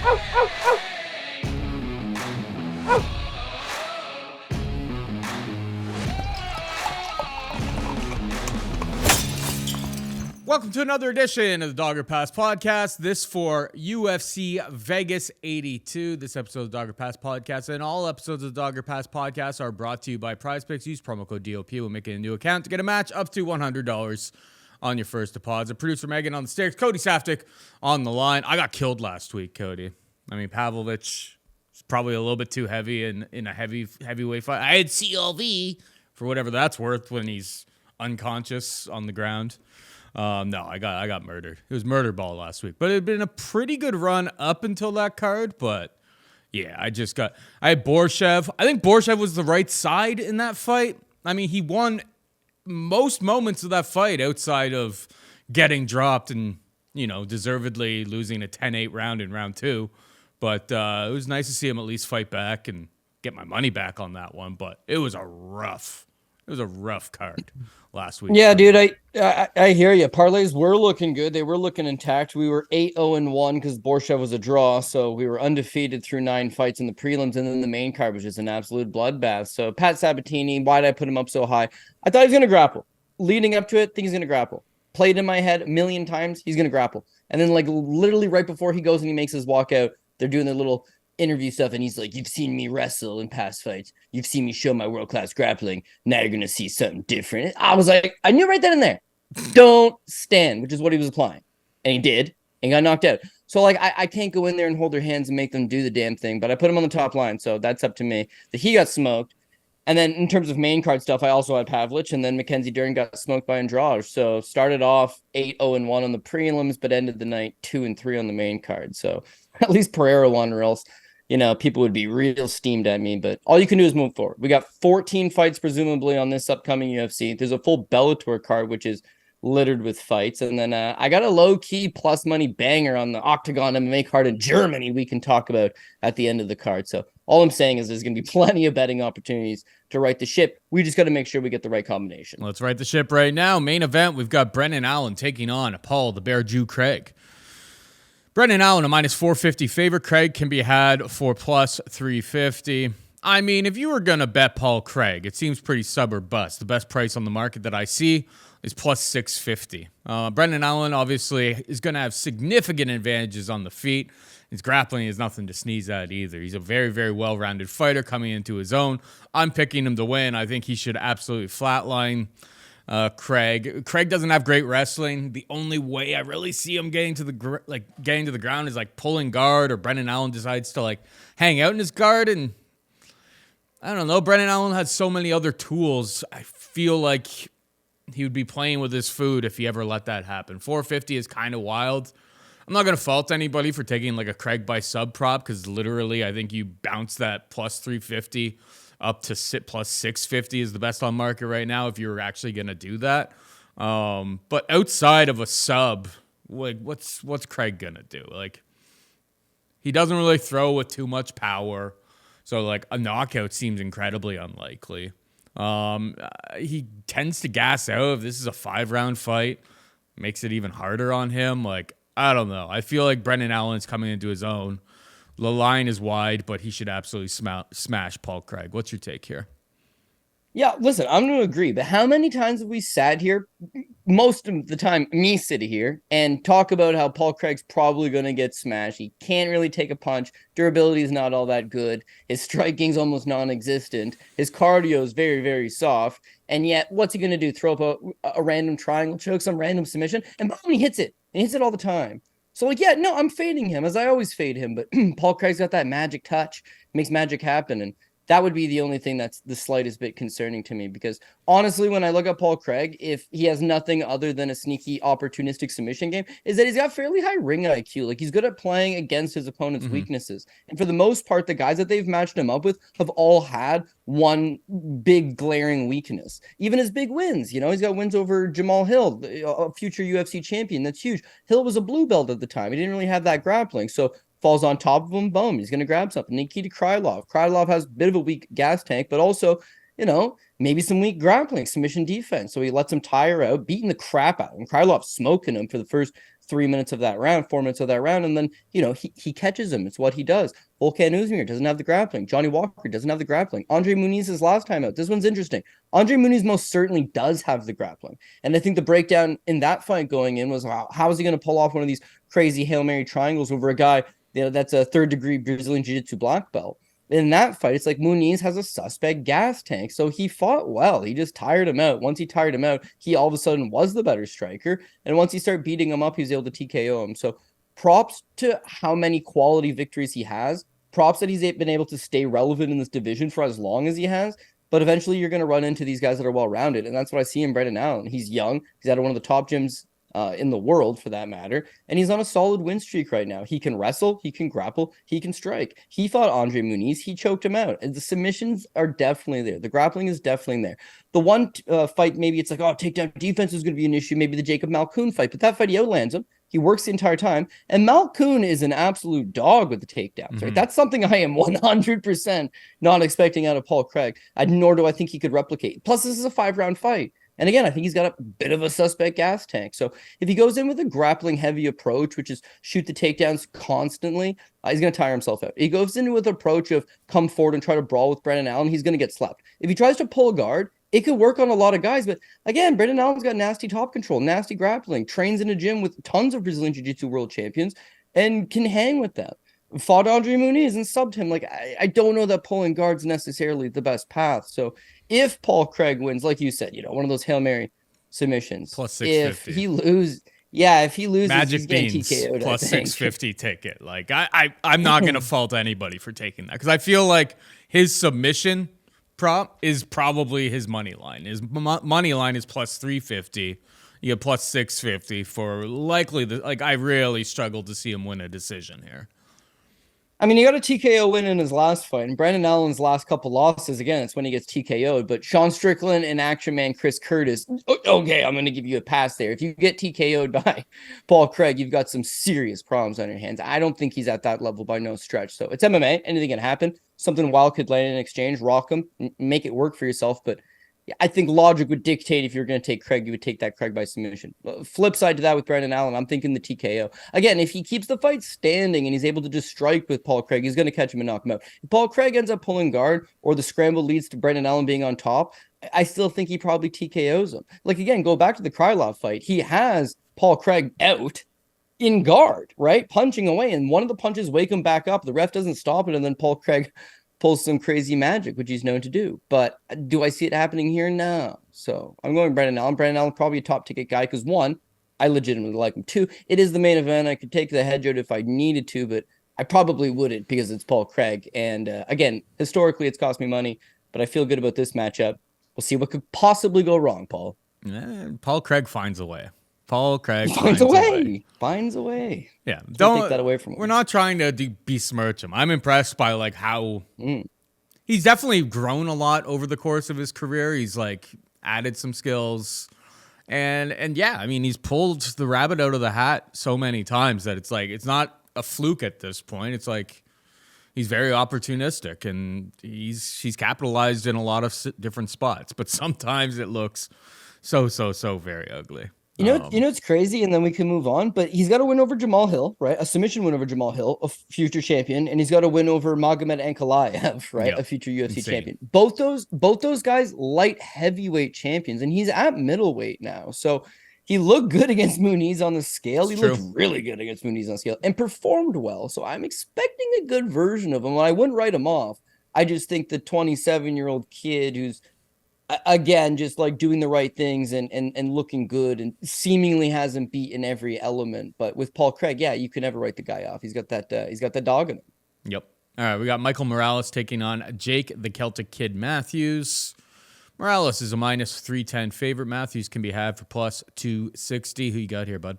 Welcome to another edition of the Dogger Pass Podcast. This for UFC Vegas 82. This episode of the Dogger Pass Podcast and all episodes of the Dogger Pass Podcast are brought to you by PrizePicks. Use promo code DOP when making a new account to get a match up to $100 on your first deposit. Producer Megan on the stairs. Cody Saftik on the line. I got killed last week, Cody. I mean, Pavlovich is probably a little bit too heavy in a heavyweight fight. I had CLV for whatever that's worth when he's unconscious on the ground. No, I got murdered. It was murder ball last week, but it had been a pretty good run up until that card. But yeah, I had Borshev. I think Borshev was the right side in that fight. I mean, he won most moments of that fight outside of getting dropped and, you know, deservedly losing a 10-8 round in round two. But it was nice to see him at least fight back and get my money back on that one. But it was a rough card last week. Yeah, dude, I hear you. Parlays were looking good. They were looking intact. We were 8-0-1 because Borshev was a draw, so we were undefeated through 9 fights in the prelims, and then the main card was just an absolute bloodbath. So Pat Sabatini, why did I put him up so high? I thought he was going to grapple. Leading up to it, think he's going to grapple. Played in my head a million times, he's going to grapple. And then, like, literally right before he goes and he makes his walkout, they're doing their little interview stuff, and he's like, you've seen me wrestle in past fights. You've seen me show my world-class grappling. Now you're going to see something different. I was like, I knew right then and there. Don't stand, which is what he was applying. And he did, and got knocked out. So, like, I can't go in there and hold their hands and make them do the damn thing, but I put him on the top line, so that's up to me. That he got smoked. And then in terms of main card stuff, I also had Pavlich, and then Mackenzie Dern got smoked by Andrade. So started off 8-0-1 on the prelims, but ended the night 2-3 on the main card. So at least Pereira won, or else, you know, people would be real steamed at me. But all you can do is move forward. We got 14 fights presumably on this upcoming UFC. There's a full Bellator card, which is littered with fights. And then I got a low-key plus money banger on the Octagon MMA card in Germany we can talk about at the end of the card. So all I'm saying is there's going to be plenty of betting opportunities to right the ship. We just got to make sure we get the right combination. Let's right the ship right now. Main event, we've got Brendan Allen taking on Paul the Bear Jew Craig. Brendan Allen, a minus 450 favorite. Craig can be had for plus 350. I mean, if you were going to bet Paul Craig, it seems pretty sub or bust. The best price on the market that I see is plus 650. Brendan Allen obviously is going to have significant advantages on the feet. His grappling is nothing to sneeze at either. He's a very, very well-rounded fighter coming into his own. I'm picking him to win. I think he should absolutely flatline Craig. Craig doesn't have great wrestling. The only way I really see him getting to the ground is like pulling guard, or Brendan Allen decides to like hang out in his guard. And I don't know. Brendan Allen has so many other tools. I feel like he would be playing with his food if he ever let that happen. 450 is kind of wild. I'm not going to fault anybody for taking like a Craig by sub prop, because literally I think you bounce that plus 350 up to plus 650 is the best on market right now if you're actually going to do that. But outside of a sub, like what's Craig going to do? Like, he doesn't really throw with too much power. So like a knockout seems incredibly unlikely. He tends to gas out if this is a 5-round fight. Makes it even harder on him. Like, I don't know. I feel like Brendan Allen's coming into his own. The line is wide, but he should absolutely smash Paul Craig. What's your take here? Yeah, listen, I'm going to agree. But how many times have we sat here, most of the time, me sitting here, and talk about how Paul Craig's probably going to get smashed. He can't really take a punch. Durability is not all that good. His striking's almost non-existent. His cardio is very, very soft. And yet, what's he going to do? Throw up a random triangle choke, some random submission? And boom, he hits it. And he hits it all the time. So, like, yeah, no, I'm fading him, as I always fade him. But Paul Craig's got that magic touch, makes magic happen. And that would be the only thing that's the slightest bit concerning to me, because honestly, when I look at Paul Craig, if he has nothing other than a sneaky opportunistic submission game, is that he's got fairly high ring IQ. Like, he's good at playing against his opponent's weaknesses. And for the most part, the guys that they've matched him up with have all had one big glaring weakness. Even his big wins, you know, he's got wins over Jamal Hill, a future UFC champion. That's huge. Hill was a blue belt at the time. He didn't really have that grappling. So falls on top of him, boom, he's going to grab something. Nikita Krylov. Krylov has a bit of a weak gas tank, but also maybe some weak grappling, submission defense. So he lets him tire out, beating the crap out of him. Krylov smoking him for the first 3 minutes of that round, 4 minutes of that round. And then, he catches him. It's what he does. Volkan Oezdemir doesn't have the grappling. Johnny Walker doesn't have the grappling. Andre Muniz's last time out. This one's interesting. Andre Muniz most certainly does have the grappling. And I think the breakdown in that fight going in was, how is he going to pull off one of these crazy Hail Mary triangles over a guy, that's a third-degree Brazilian Jiu-Jitsu black belt? In that fight, it's like Muniz has a suspect gas tank. So he fought well. He just tired him out. Once he tired him out, he all of a sudden was the better striker. And once he started beating him up, he was able to TKO him. So props to how many quality victories he has. Props that he's been able to stay relevant in this division for as long as he has. But eventually you're going to run into these guys that are well-rounded. And that's what I see in Brendan Allen. He's young. He's out of one of the top gyms in the world, for that matter. And he's on a solid win streak right now. He can wrestle, he can grapple, he can strike. He fought Andre Muniz, he choked him out. And the submissions are definitely there. The grappling is definitely there. The one fight, maybe it's like, takedown defense is going to be an issue. Maybe the Jacob Malkoun fight. But that fight, he outlands him. He works the entire time. And Malkoun is an absolute dog with the takedowns, right? That's something I am 100% not expecting out of Paul Craig. Nor do I think he could replicate. Plus, this is a 5-round fight. And again, I think he's got a bit of a suspect gas tank. So if he goes in with a grappling heavy approach, which is shoot the takedowns constantly, he's going to tire himself out. He goes in with an approach of come forward and try to brawl with Brendan Allen, he's going to get slapped. If he tries to pull a guard, it could work on a lot of guys. But again, Brendan Allen's got nasty top control, nasty grappling, trains in a gym with tons of Brazilian Jiu-Jitsu world champions and can hang with them. Fought Andre Muniz and subbed him. Like, I don't know that pulling guard's necessarily the best path. So if Paul Craig wins, like you said, one of those Hail Mary submissions. Plus 650. If he loses, Magic he's Beans TKO'd, plus 650 ticket. Like, I'm not going to fault anybody for taking that because I feel like his submission prop is probably his money line. His money line is plus 350. You get plus 650 for likely I really struggled to see him win a decision here. I mean, he got a TKO win in his last fight, and Brandon Allen's last couple losses, again, it's when he gets TKO'd, but Sean Strickland and Action Man Chris Curtis, okay, I'm going to give you a pass there. If you get TKO'd by Paul Craig, you've got some serious problems on your hands. I don't think he's at that level by no stretch. So it's MMA. Anything can happen. Something wild could land in exchange, rock him, make it work for yourself, but I think logic would dictate if you're going to take Craig, you would take that Craig by submission. Flip side to that with Brandon Allen, I'm thinking the TKO. Again, if he keeps the fight standing and he's able to just strike with Paul Craig, he's going to catch him and knock him out. If Paul Craig ends up pulling guard or the scramble leads to Brandon Allen being on top, I still think he probably TKOs him. Like, again, go back to the Krylov fight. He has Paul Craig out in guard, right? Punching away. And one of the punches wake him back up. The ref doesn't stop it. And then Paul Craig pulls some crazy magic, which he's known to do. But do I see it happening here? No. So I'm going Brandon Allen. Brandon Allen probably a top ticket guy because one, I legitimately like him. Two, it is the main event. I could take the head if I needed to, but I probably wouldn't because it's Paul Craig. And again, historically, it's cost me money, but I feel good about this matchup. We'll see what could possibly go wrong, Paul. Paul Craig finds a way. Paul Craig finds a way. Finds a way. Yeah, don't take that away from him. We're not trying to besmirch him. I'm impressed by how he's definitely grown a lot over the course of his career. He's added some skills, and yeah, I mean he's pulled the rabbit out of the hat so many times that it's not a fluke at this point. It's he's very opportunistic and he's capitalized in a lot of different spots, but sometimes it looks so very ugly. You know, it's crazy, and then we can move on. But he's got to win over Jamal Hill, right? A submission win over Jamal Hill, a future champion, and he's got to win over Magomed Ankalaev, right? Yep. A future UFC champion. Both those guys, light heavyweight champions, and he's at middleweight now. So he looked good against Muniz on the scale. He looked really good against Muniz on the scale and performed well. So I'm expecting a good version of him. I wouldn't write him off. I just think the 27-year-old kid who's again, just doing the right things and looking good and seemingly hasn't beaten every element. But with Paul Craig, yeah, you can never write the guy off. He's got that dog in him. Yep. All right, we got Michael Morales taking on Jake the Celtic Kid Matthews. Morales is a minus 310 favorite. Matthews can be had for plus 260. Who you got here, bud?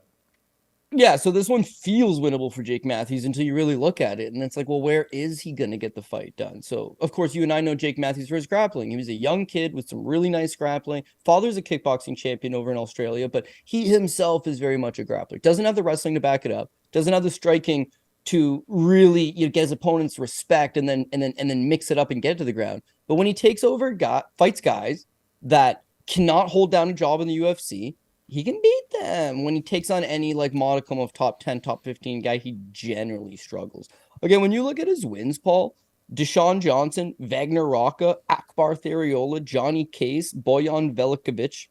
Yeah, so this one feels winnable for Jake Matthews until you really look at it. And it's well, where is he going to get the fight done? So, of course, you and I know Jake Matthews for his grappling. He was a young kid with some really nice grappling. Father's a kickboxing champion over in Australia, but he himself is very much a grappler. Doesn't have the wrestling to back it up. Doesn't have the striking to really get his opponent's respect and then mix it up and get it to the ground. But when he takes over, fights guys that cannot hold down a job in the UFC, he can beat them. When he takes on any like modicum of top 10, top 15 guy, he generally struggles. Again, when you look at his wins, Paul, Deshaun Johnson, Wagner Rocca, Akbar Theriola, Johnny Case, Boyan Velikovic,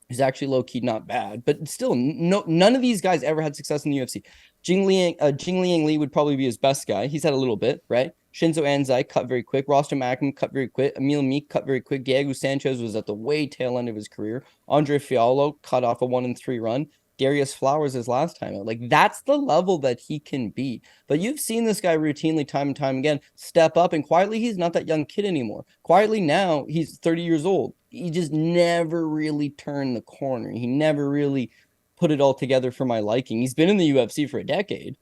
who's actually low-key not bad, but still, none of these guys ever had success in the UFC. Jingliang Li would probably be his best guy. He's had a little bit, right? Shinzo Anzai cut very quick. Rostam Akram cut very quick. Emil Meek cut very quick. Diego Sanchez was at the way tail end of his career. Andre Fiallo cut off a 1-3 run. Darius Flowers his last time out. Like, that's the level that he can be. But you've seen this guy routinely, time and time again, step up, and quietly, he's not that young kid anymore. Quietly now, he's 30 years old. He just never really turned the corner. He never really put it all together for my liking. He's been in the UFC for a decade.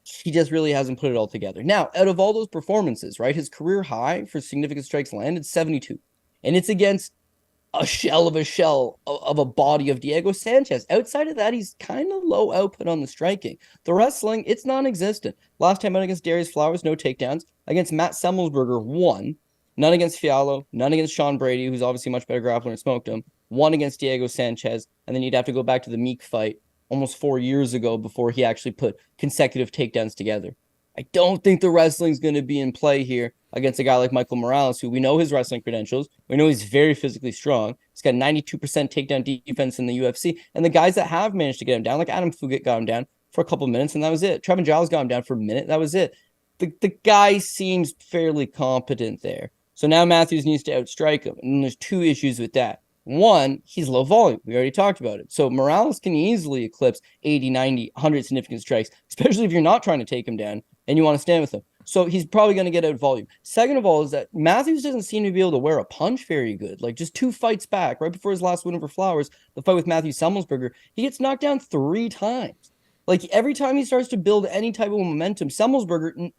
He just really hasn't put it all together. Now, out of all those performances, right, his career high for significant strikes landed 72. And it's against a shell of a body of Diego Sanchez. Outside of that, he's kind of low output on the striking. The wrestling, it's non-existent. Last time out against Darius Flowers, no takedowns. Against Matt Semmelsberger, 1. None against Fiallo. None against Sean Brady, who's obviously a much better grappler and smoked him. 1 against Diego Sanchez. And then you'd have to go back to the Meek fight almost 4 years ago before he actually put consecutive takedowns together. I don't think the wrestling's going to be in play here against a guy like Michael Morales, who we know his wrestling credentials. We know he's very physically strong. He's got 92% takedown defense in the UFC. And the guys that have managed to get him down, like Adam Fugit got him down for a couple of minutes, and that was it. Trevin Giles got him down for a minute. That was it. The guy seems fairly competent there. So now Matthews needs to outstrike him. And there's 2 issues with that. One, he's low volume. We already talked about it. So Morales can easily eclipse 80, 90, 100 significant strikes, especially if you're not trying to take him down and you want to stand with him. So he's probably going to get out volume. Second of all is that Matthews doesn't seem to be able to wear a punch very good. Like, just 2 fights back, right before his last win over Flowers, the fight with Matthew Semmelsberger, he gets knocked down 3 times. Like, every time he starts to build any type of momentum, Semmelsberger,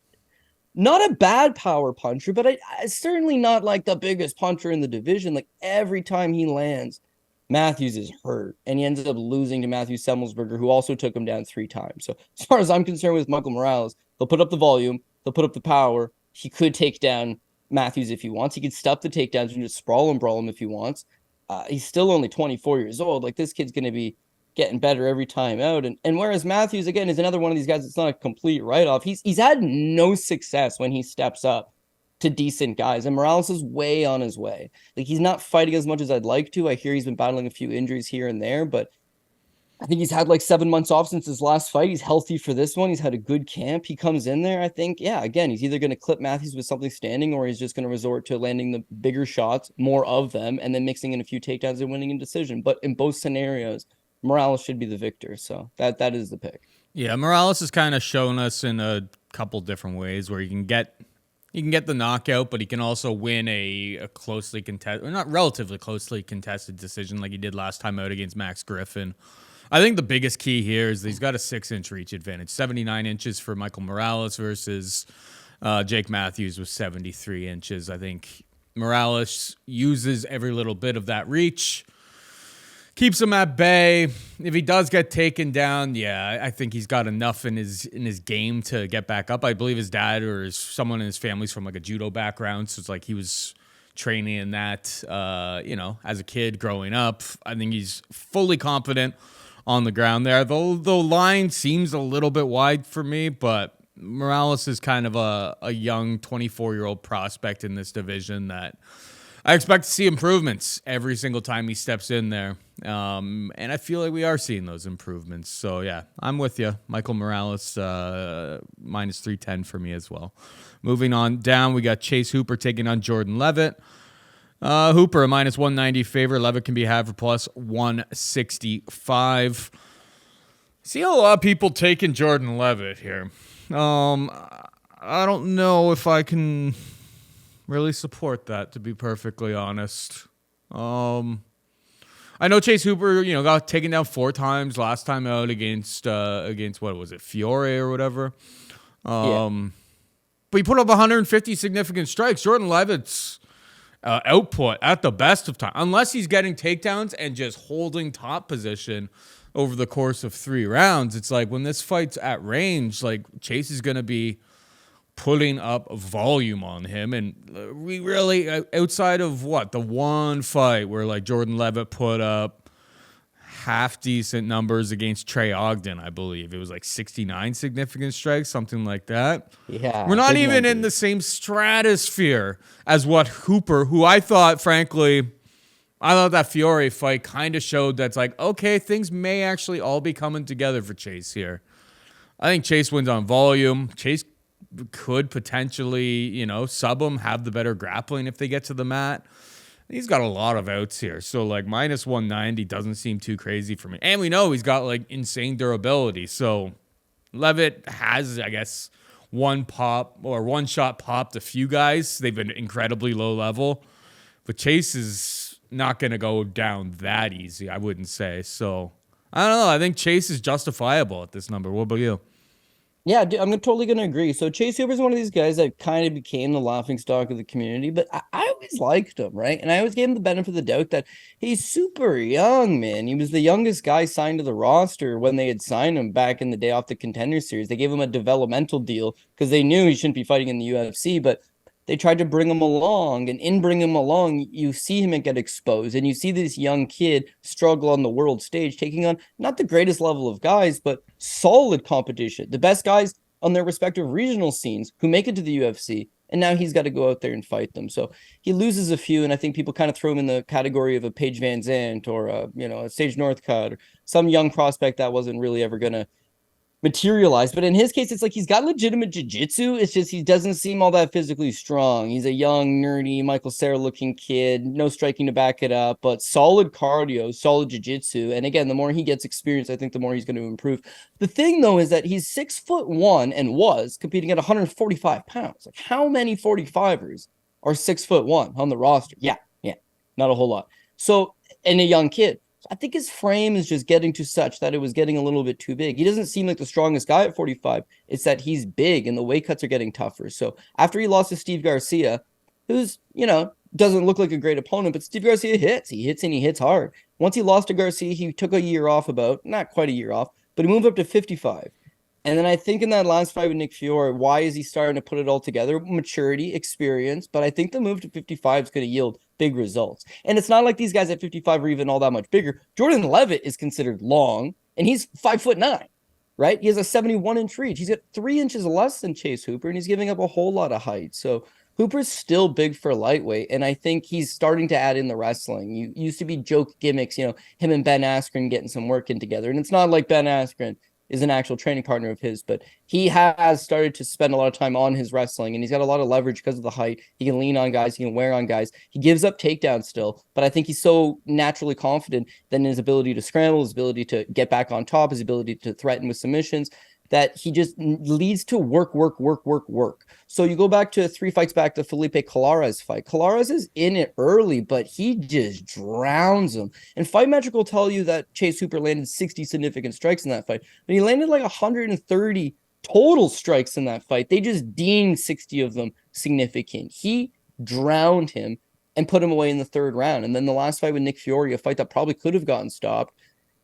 not a bad power puncher, but I certainly not like the biggest puncher in the division. Like, every time he lands, Matthews is hurt, and he ends up losing to Matthew Semmelsberger, who also took him down 3 times. So as far as I'm concerned with Michael Morales, he'll put up the volume, he'll put up the power. He could take down Matthews if he wants. He could stop the takedowns and just sprawl and brawl him if he wants. He's still only 24 years old. Like, this kid's going to be getting better every time out. And whereas Matthews, again, is another one of these guys that's not a complete write-off, he's had no success when he steps up to decent guys. And Morales is way on his way. Like, he's not fighting as much as I'd like to. I hear he's been battling a few injuries here and there, but I think he's had like 7 months off since his last fight. He's healthy for this one. He's had a good camp. He comes in there, I think, yeah, again, he's either going to clip Matthews with something standing, or he's just going to resort to landing the bigger shots, more of them, and then mixing in a few takedowns and winning in decision. But in both scenarios, Morales should be the victor. So that is the pick. Yeah, Morales has kind of shown us in a couple different ways where you can get the knockout, but he can also win a closely contested, or not relatively closely contested decision like he did last time out against Max Griffin. I think the biggest key here is that he's got a 6-inch reach advantage. 79 inches for Michael Morales versus Jake Matthews with 73 inches. I think Morales uses every little bit of that reach, keeps him at bay. If he does get taken down, yeah, I think he's got enough in his game to get back up. I believe his dad or someone in his family's from like a judo background, so it's like he was training in that, as a kid growing up. I think he's fully confident on the ground there. The line seems a little bit wide for me, but Morales is kind of a young 24-year-old prospect in this division that I expect to see improvements every single time he steps in there. And I feel like we are seeing those improvements. So, yeah, I'm with you. Michael Morales, minus 310 for me as well. Moving on down, we got Chase Hooper taking on Jordan Leavitt. Hooper, a minus 190 favorite. Leavitt can be had for plus 165. See a lot of people taking Jordan Leavitt here. I don't know if I can really support that, to be perfectly honest. I know Chase Hooper, got taken down 4 times last time out against what was it, Fiore or whatever. But he put up 150 significant strikes. Jordan Leavitt's output at the best of time, unless he's getting takedowns and just holding top position, over the course of 3 rounds. It's like when this fight's at range, like Chase is going to be putting up volume on him. And we really, outside of the one fight where like Jordan Leavitt put up half decent numbers against Trey Ogden, I believe it was like 69 significant strikes, something like that. Yeah. We're not even in the same stratosphere as what Hooper, who I thought that Fiore fight kind of showed that's like, okay, things may actually all be coming together for Chase here. I think Chase wins on volume. Chase could potentially, sub him, have the better grappling if they get to the mat. He's got a lot of outs here. So, like, minus 190 doesn't seem too crazy for me. And we know he's got, like, insane durability. So, Leavitt has, I guess, one shot popped a few guys. They've been incredibly low level. But Chase is not going to go down that easy, I wouldn't say. So, I don't know. I think Chase is justifiable at this number. What about you? Yeah, I'm totally going to agree. So Chase Hooper's one of these guys that kind of became the laughingstock of the community, but I always liked him, right? And I always gave him the benefit of the doubt that he's super young, man. He was the youngest guy signed to the roster when they had signed him back in the day off the Contender Series. They gave him a developmental deal because they knew he shouldn't be fighting in the UFC, but they tried to bring him along, and in bringing him along, you see him get exposed, and you see this young kid struggle on the world stage, taking on not the greatest level of guys, but solid competition. The best guys on their respective regional scenes who make it to the UFC, and now he's got to go out there and fight them. So he loses a few, and I think people kind of throw him in the category of a Paige Van Zandt or a Sage Northcutt or some young prospect that wasn't really ever going to materialize. But in his case, it's like he's got legitimate jiu-jitsu. It's just he doesn't seem all that physically strong. He's a young, nerdy, Michael Cera looking kid, no striking to back it up, but solid cardio, solid jiu-jitsu. And again, the more he gets experience, I think the more he's going to improve. The thing, though, is that he's 6'1" and was competing at 145 pounds. Like, how many 45ers are 6'1" on the roster? Yeah, not a whole lot. So, and a young kid. I think his frame is just getting to such that it was getting a little bit too big. He doesn't seem like the strongest guy at 45. It's that he's big and the weight cuts are getting tougher. So after he lost to Steve Garcia, who's, doesn't look like a great opponent, but Steve Garcia hits. He hits and he hits hard. Once he lost to Garcia, he took a year off not quite a year off, but he moved up to 55. And then I think in that last fight with Nick Fiore, why is he starting to put it all together? Maturity, experience, but I think the move to 55 is going to yield big results. And it's not like these guys at 55 are even all that much bigger. Jordan Leavitt is considered long, and he's 5'9", right? He has a 71-inch reach. He's got 3 inches less than Chase Hooper, and he's giving up a whole lot of height. So Hooper's still big for lightweight, and I think he's starting to add in the wrestling. You used to be joke gimmicks, him and Ben Askren getting some work in together. And it's not like Ben Askren is an actual training partner of his, but he has started to spend a lot of time on his wrestling, and he's got a lot of leverage because of the height. He can lean on guys, he can wear on guys. He gives up takedowns still, but I think he's so naturally confident that in his ability to scramble, his ability to get back on top, his ability to threaten with submissions, that he just leads to work. So you go back to 3 fights back to Felipe Colares fight. Colares is in it early, but he just drowns him. And Fight Metric will tell you that Chase Hooper landed 60 significant strikes in that fight, but he landed like 130 total strikes in that fight. They just deemed 60 of them significant. He drowned him and put him away in the 3rd round. And then the last fight with Nick Fiore, a fight that probably could have gotten stopped,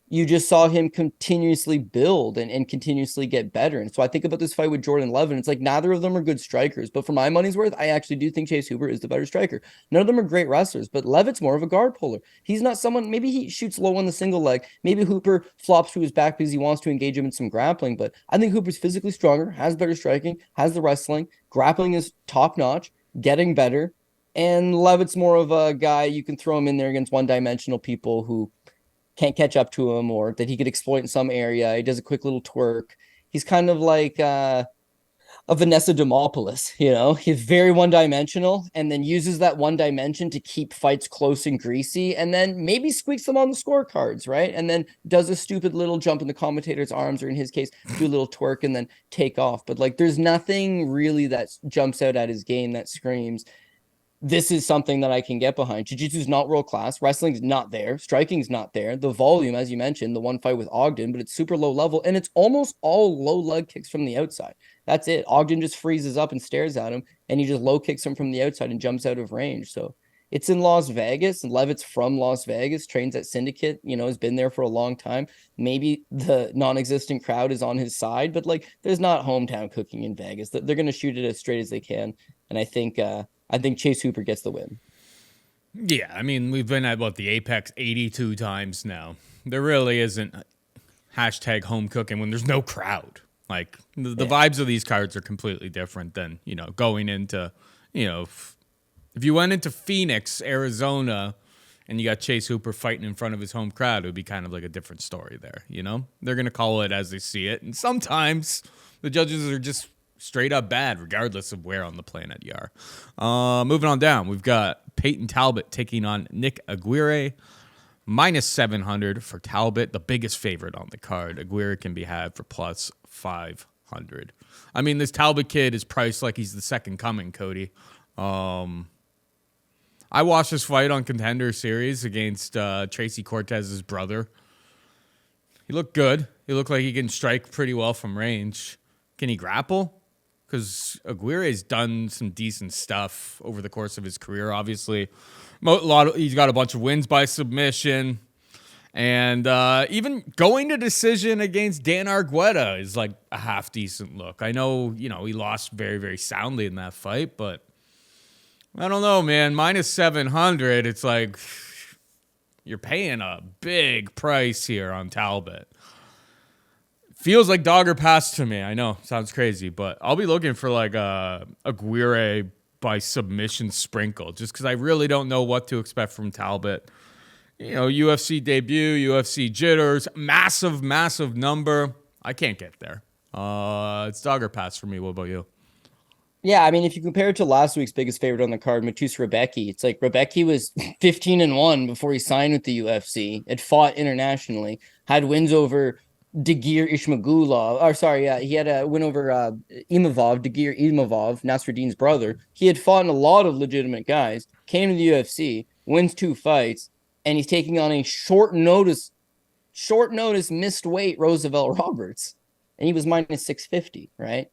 you just saw him continuously build and continuously get better. And so I think about this fight with Jordan Leavitt. It's like neither of them are good strikers, but for my money's worth, I actually do think Chase Hooper is the better striker. None of them are great wrestlers, but Leavitt's more of a guard puller. He's not someone, maybe he shoots low on the single leg. Maybe Hooper flops to his back because he wants to engage him in some grappling, but I think Hooper's physically stronger, has better striking, has the wrestling. Grappling is top notch, getting better. And Leavitt's more of a guy you can throw him in there against one-dimensional people who can't catch up to him or that he could exploit in some area. He does a quick little twerk. He's kind of like a Vanessa Demopoulos, He's very one-dimensional and then uses that one dimension to keep fights close and greasy and then maybe squeaks them on the scorecards, right? And then does a stupid little jump in the commentator's arms or in his case, do a little twerk and then take off. But like there's nothing really that jumps out at his game that screams, this is something that I can get behind. Jiu-jitsu is not world class. Wrestling's not there. Striking's not there. The volume, as you mentioned, the one fight with Ogden, but it's super low level, and it's almost all low leg kicks from the outside. That's it. Ogden just freezes up and stares at him, and he just low kicks him from the outside and jumps out of range. So It's in Las Vegas, and Leavitt's from Las Vegas, trains at Syndicate, has been there for a long time. Maybe the non-existent crowd is on his side, but like there's not hometown cooking in Vegas. They're going to shoot it as straight as they can. And I think Chase Hooper gets the win. Yeah, I mean, we've been at the Apex 82 times now. There really isn't hashtag home cooking when there's no crowd. Like the vibes of these cards are completely different than, going into, if you went into Phoenix, Arizona, and you got Chase Hooper fighting in front of his home crowd, it would be kind of like a different story there, They're going to call it as they see it. And sometimes the judges are just straight up bad, regardless of where on the planet you are. Moving on down, we've got Payton Talbott taking on Nick Aguirre. Minus 700 for Talbot, the biggest favorite on the card. Aguirre can be had for plus 500. I mean, this Talbot kid is priced like he's the second coming, Cody. I watched this fight on Contender Series against Tracy Cortez's brother. He looked good. He looked like he can strike pretty well from range. Can he grapple? Because Aguirre's done some decent stuff over the course of his career, obviously. He's got a bunch of wins by submission. And even going to decision against Dan Argueta is like a half-decent look. I know, he lost very, very soundly in that fight, but I don't know, man. Minus 700, it's like you're paying a big price here on Talbot. Feels like dogger pass to me. I know, sounds crazy, but I'll be looking for like a Aguirre by submission sprinkle, just because I really don't know what to expect from Talbot. UFC debut, UFC jitters, massive, massive number. I can't get there. It's dogger pass for me. What about you? Yeah, I mean, if you compare it to last week's biggest favorite on the card, Matus Rebecki, it's like Rebecki was 15-1 before he signed with the UFC. Had fought internationally, had wins over Dagir Ishmagulov. Or sorry, he had a win over Imavov, Dagir Imavov, Nasruddin's brother. He had fought a lot of legitimate guys, came to the UFC, wins 2 fights, and he's taking on a short notice missed weight Roosevelt Roberts. And he was minus 650, right?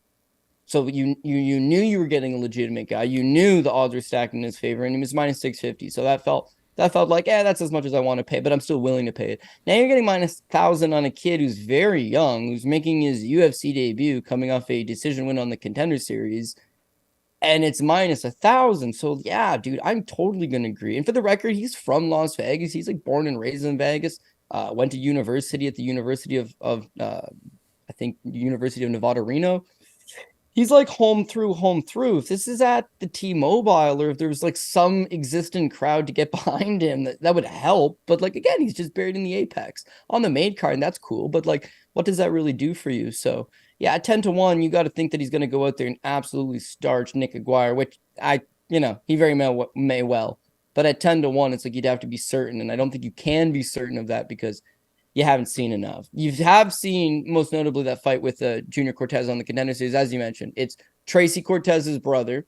So you knew you were getting a legitimate guy. You knew the odds were stacked in his favor, and he was minus 650. So that felt like, that's as much as I want to pay, but I'm still willing to pay it. Now you're getting minus 1,000 on a kid who's very young, who's making his UFC debut, coming off a decision win on the Contender Series, and it's minus 1,000. So yeah, dude, I'm totally gonna agree. And for the record, he's from Las Vegas. He's like born and raised in Vegas. Went to university at the University of I think University of Nevada, Reno. He's like home through. If this is at the T-Mobile, or if there was like some existing crowd to get behind him, that would help. But like, again, he's just buried in the apex on the main card, and that's cool. But like, what does that really do for you? So yeah, at 10-1, you got to think that he's going to go out there and absolutely starch Nick Aguirre, which he very may well. But at 10-1, it's like you'd have to be certain, and I don't think you can be certain of that because you haven't seen enough. You have seen, most notably, that fight with Junior Cortez on the Contender Series, as you mentioned. It's Tracy Cortez's brother.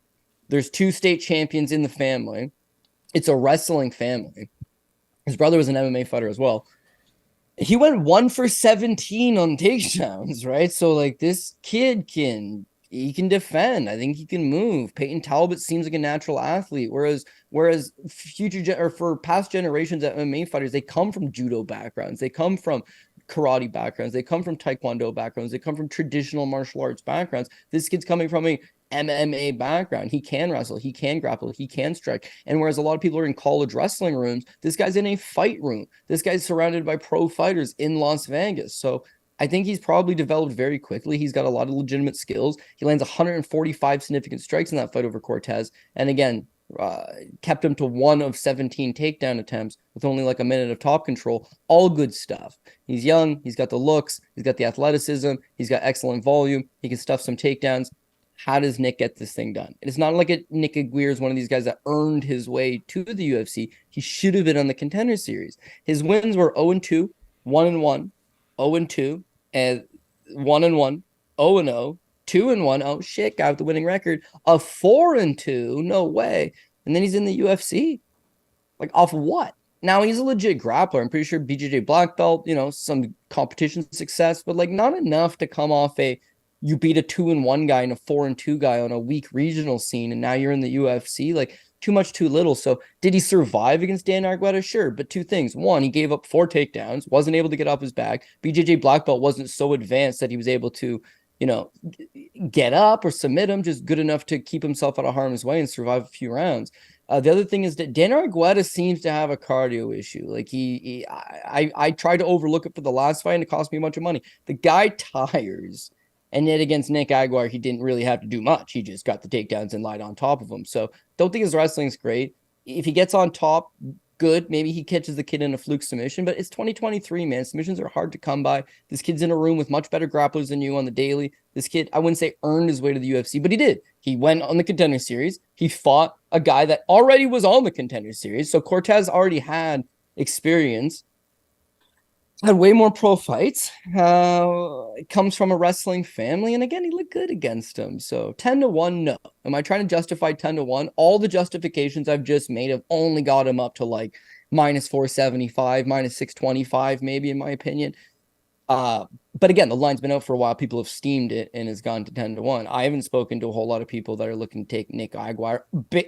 There's 2 state champions in the family. It's a wrestling family. His brother was an MMA fighter as well. He went 1 for 17 on takedowns, right? So, like, this kid can defend. I think he can move. Payton Talbot seems like a natural athlete, whereas for past generations of MMA fighters, they come from judo backgrounds, they come from karate backgrounds, they come from taekwondo backgrounds, they come from traditional martial arts backgrounds. This kid's coming from a MMA background. He can wrestle, he can grapple, he can strike. And whereas a lot of people are in college wrestling rooms, this guy's in a fight room. This guy's surrounded by pro fighters in Las Vegas. So I think he's probably developed very quickly. He's got a lot of legitimate skills. He lands 145 significant strikes in that fight over Cortez. And again, kept him to 1 of 17 takedown attempts with only like a minute of top control. All good stuff. He's young. He's got the looks. He's got the athleticism. He's got excellent volume. He can stuff some takedowns. How does Nick get this thing done? It's not like Nick Aguirre is one of these guys that earned his way to the UFC. He should have been on the Contender Series. His wins were 0-2, 1-1, 0-2, and 1-1, 0-0, 2-1. Oh shit, guy with the winning record. A 4-2, no way. And then he's in the UFC. Like, off what? Now he's a legit grappler. I'm pretty sure BJJ black belt, some competition success, but like not enough to come off you beat a 2-1 guy and a 4-2 guy on a weak regional scene, and now you're in the UFC. Like, too much, too little. So did he survive against Dan Argueta? Sure. But two things. One, he gave up 4 takedowns, wasn't able to get off his back. BJJ black belt wasn't so advanced that he was able to, get up or submit him, just good enough to keep himself out of harm's way and survive a few rounds. The other thing is that Dan Argueta seems to have a cardio issue. Like I tried to overlook it for the last fight and it cost me a bunch of money. The guy tires. And yet against Nick Aguirre, he didn't really have to do much. He just got the takedowns and lied on top of him. So don't think his wrestling's great. If he gets on top, good. Maybe he catches the kid in a fluke submission, but it's 2023, man. Submissions are hard to come by. This kid's in a room with much better grapplers than you on the daily. This kid, I wouldn't say earned his way to the UFC, but he did. He went on the Contender Series. He fought a guy that already was on the Contender Series. So Cortez already had experience. Had way more pro fights. It comes from a wrestling family. And again, he looked good against him. So 10-1, no. Am I trying to justify 10-1? All the justifications I've just made have only got him up to like minus 475, minus 625, maybe, in my opinion. But again, the line's been out for a while. People have steamed it and has gone to 10-1. I haven't spoken to a whole lot of people that are looking to take Nick Aguirre,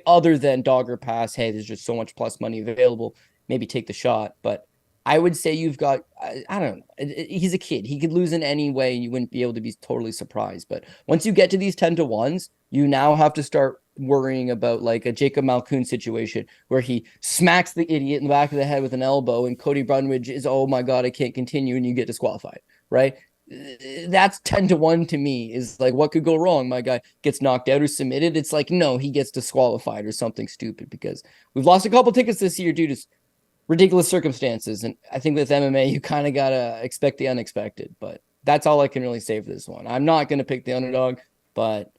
other than Dogger Pass. Hey, there's just so much plus money available. Maybe take the shot. But I would say you've got, I don't know, he's a kid. He could lose in any way and you wouldn't be able to be totally surprised. But once you get to these 10-1s, you now have to start worrying about like a Jacob Malkoun situation where he smacks the idiot in the back of the head with an elbow and Cody Brunridge is, oh my God, I can't continue, and you get disqualified, right? That's 10-1 to me, is like, what could go wrong? My guy gets knocked out or submitted. It's like, no, he gets disqualified or something stupid, because we've lost a couple tickets this year due to ridiculous circumstances. And I think with MMA, you kind of got to expect the unexpected, but that's all I can really say for this one. I'm not going to pick the underdog, but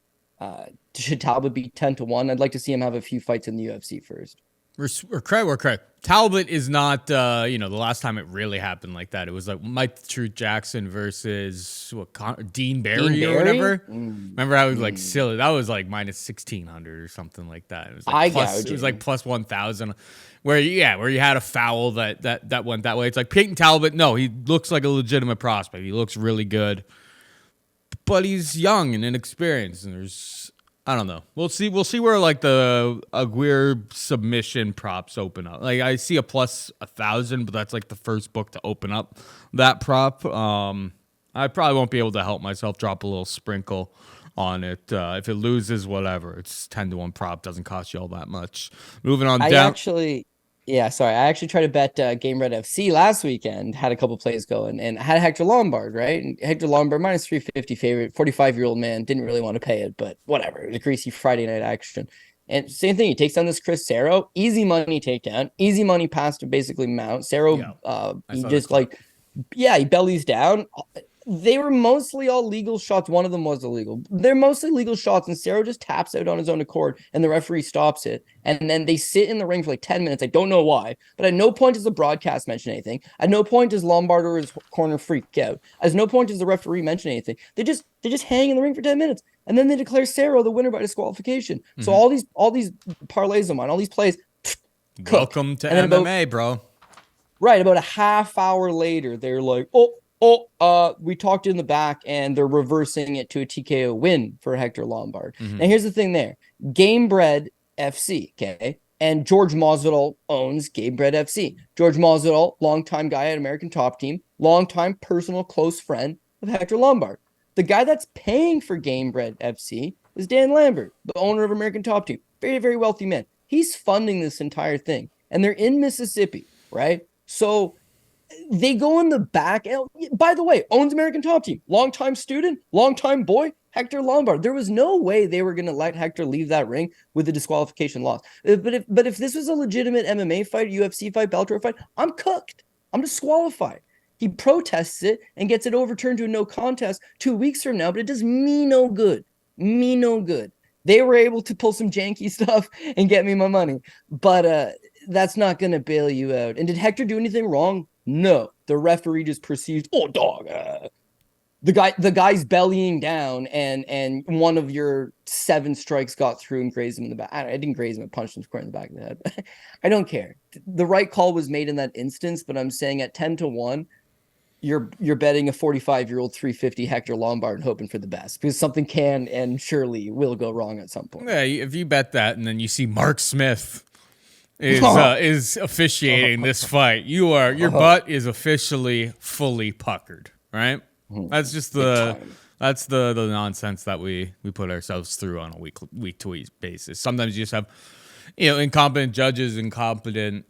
should Talbot be 10-1? I'd like to see him have a few fights in the UFC first. We're correct. Talbot is not, the last time it really happened like that, it was like Mike True Jackson versus Dean Barry or whatever. Remember how it was like silly? That was like minus 1,600 or something like that. It was like it was like plus 1,000. Where you had a foul that went that way. It's like Payton Talbot. No, he looks like a legitimate prospect. He looks really good, but he's young and inexperienced. And I don't know. We'll see where like the Aguirre submission props open up. Like I see a plus 1,000, but that's like the first book to open up that prop. I probably won't be able to help myself drop a little sprinkle on it. If it loses, whatever. It's 10-1 prop. Doesn't cost you all that much. Moving on down. I actually tried to bet Game Red FC last weekend, had a couple plays going, and had Hector Lombard, right? And Hector Lombard, minus 350 favorite, 45-year-old man, didn't really want to pay it, but whatever. It was a greasy Friday night action. And same thing, he takes down this Chris Cerro, easy money takedown, easy money pass to basically mount. Cerro, he just he bellies down. They were mostly all legal shots. One of them was illegal. They're mostly legal shots, and Cerro just taps out on his own accord, and the referee stops it. And then they sit in the ring for like 10 minutes. I don't know why, but at no point does the broadcast mention anything. At no point does Lombard or his corner freak out. At no point does the referee mention anything. They just hang in the ring for 10 minutes, and then they declare Cerro the winner by disqualification. So all these parlays of mine, all these plays, welcome to MMA, bro. Right, about a half hour later, they're like, we talked in the back, and they're reversing it to a TKO win for Hector Lombard. Now, here's the thing there. Gamebred FC, okay? And George Masvidal owns Gamebred FC. George Masvidal, longtime guy at American Top Team, longtime personal close friend of Hector Lombard. The guy that's paying for Gamebred FC is Dan Lambert, the owner of American Top Team. Very, very wealthy man. He's funding this entire thing. And they're in Mississippi, right? So they go in the back. By the way, owns American Top Team. Longtime student, longtime boy, Hector Lombard. There was no way they were going to let Hector leave that ring with a disqualification loss. But if this was a legitimate MMA fight, UFC fight, Bellator fight, I'm cooked. I'm disqualified. He protests it and gets it overturned to a no contest 2 weeks from now, but it does me no good. Me no good. They were able to pull some janky stuff and get me my money, but that's not going to bail you out. And did Hector do anything wrong? No. The referee just perceived, the guy's bellying down, and one of your 7 strikes got through and grazed him in the back. I didn't graze him, I punched him square in the back of the head. I don't care. The right call was made in that instance, but I'm saying at 10-1, you're betting a 45-year-old 350 Hector Lombard and hoping for the best because something can and surely will go wrong at some point. Yeah, if you bet that and then you see Mark Smith is officiating this fight, your butt is officially fully puckered, right? That's just the nonsense that we put ourselves through on a week to week basis. Sometimes you just have incompetent judges, incompetent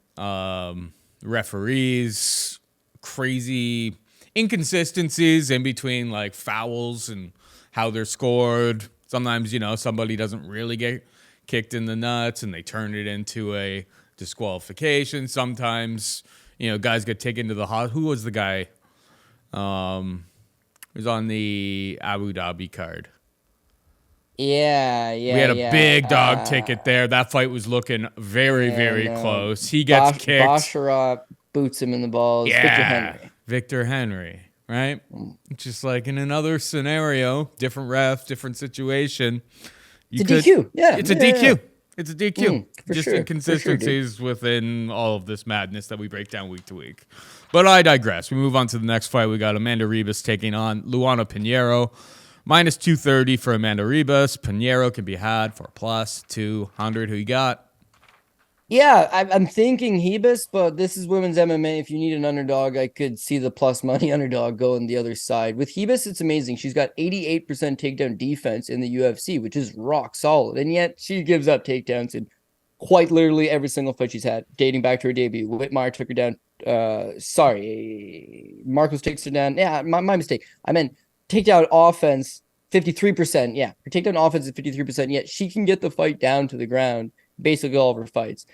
referees, crazy inconsistencies in between like fouls and how they're scored. Sometimes, somebody doesn't really get kicked in the nuts and they turn it into a disqualification. Sometimes, guys get taken to the hospital. Who was the guy who's on the Abu Dhabi card? Yeah. We had a big dog ticket there. That fight was looking very, very close. He gets kicked. Basharat boots him in the balls. Yeah, Victor Henry, right? Just like in another scenario, different ref, different situation. It's a DQ. Yeah. It's a DQ. It's a DQ. Just inconsistencies within all of this madness that we break down week to week. But I digress. We move on to the next fight. We got Amanda Ribas taking on Luana Pinheiro. Minus 230 for Amanda Ribas. Pinheiro can be had for plus 200. Who you got? Yeah, I'm thinking Ribas, but this is women's MMA. If you need an underdog, I could see the plus money underdog go on the other side. With Ribas, it's amazing. She's got 88% takedown defense in the UFC, which is rock solid. And yet she gives up takedowns in quite literally every single fight she's had, dating back to her debut. Whitmire took her down. Marcos takes her down. Yeah, my mistake. I meant takedown offense, 53%. Yeah, her takedown offense is 53%, yet she can get the fight down to the ground basically all of her fights.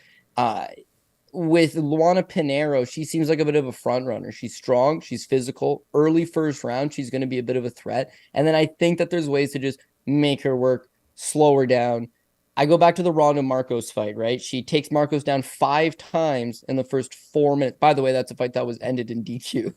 With Luana Pinheiro, she seems like a bit of a front runner. She's strong, she's physical. Early first round, she's going to be a bit of a threat. And then I think that there's ways to just make her work, slow her down. I go back to the Ronda Marcos fight, right? She takes Marcos down 5 times in the first 4 minutes. By the way, that's a fight that was ended in DQ.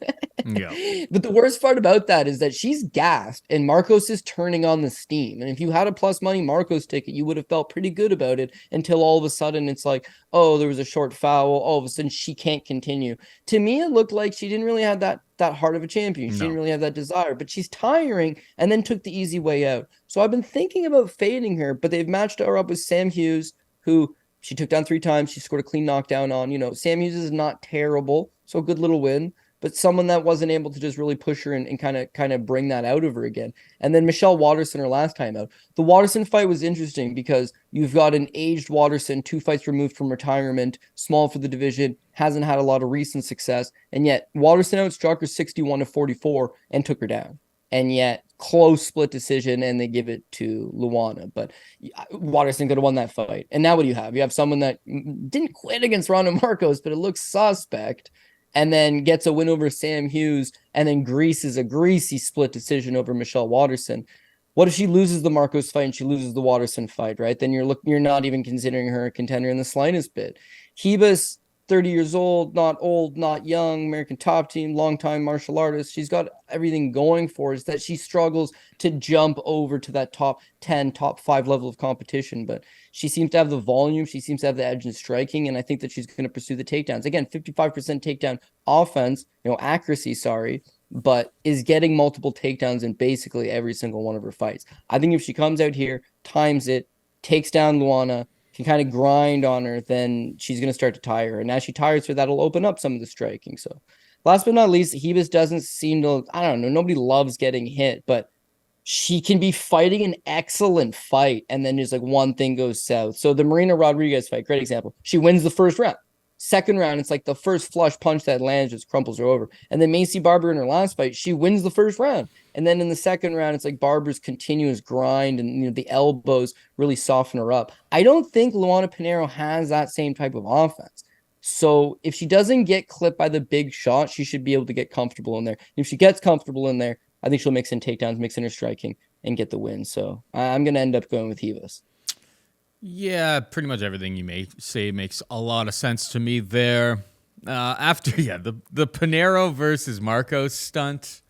Yeah. But the worst part about that is that she's gassed and Marcos is turning on the steam. And if you had a plus money Marcos ticket, you would have felt pretty good about it until all of a sudden it's like, oh, there was a short foul. All of a sudden she can't continue. To me, it looked like she didn't really have that heart of a champion. She didn't really have that desire, but she's tiring and then took the easy way out. So I've been thinking about fading her, but they've matched her up with Sam Hughes, who she took down 3 times. She scored a clean knockdown on. Sam Hughes is not terrible, so a good little win, but someone that wasn't able to just really push her and kind of bring that out of her again. And then Michelle Waterson, her last time out. The Waterson fight was interesting because you've got an aged Waterson, 2 fights removed from retirement, small for the division, hasn't had a lot of recent success, and yet Waterson outstruck her 61-44 and took her down. And yet close split decision, and they give it to Luana. But Waterson could have won that fight. And now what do you have? You have someone that didn't quit against Ronda Marcos, but it looks suspect, and then gets a win over Sam Hughes, and then greases a greasy split decision over Michelle Waterson. What if she loses the Marcos fight and she loses the Waterson fight, right? Then you're not even considering her a contender in the slightest bit. Ribas, 30 years old, not young, American top team, longtime martial artist. She's got everything going for her. Is that she struggles to jump over to that top 10, top 5 level of competition, but she seems to have the volume. She seems to have the edge in striking, and I think that she's going to pursue the takedowns. Again, 55% takedown offense, accuracy, but is getting multiple takedowns in basically every single one of her fights. I think if she comes out here, times it, takes down Luana, can kind of grind on her, then she's going to start to tire her. And as she tires her, that'll open up some of the striking. So last but not least, Ribas doesn't seem to, I don't know, nobody loves getting hit, but she can be fighting an excellent fight. And then just like one thing goes south. So the Marina Rodriguez fight, great example. She wins the first round. Second round, it's like the first flush punch that lands just crumples her over. And then Macy Barber in her last fight, she wins the first round. And then in the second round, it's like Barber's continuous grind and the elbows really soften her up. I don't think Luana Pinheiro has that same type of offense. So if she doesn't get clipped by the big shot, she should be able to get comfortable in there. If she gets comfortable in there, I think she'll mix in takedowns, mix in her striking, and get the win. So I'm going to end up going with Ribas. Yeah, pretty much everything you may say makes a lot of sense to me there. The Pinheiro versus Marcos stunt,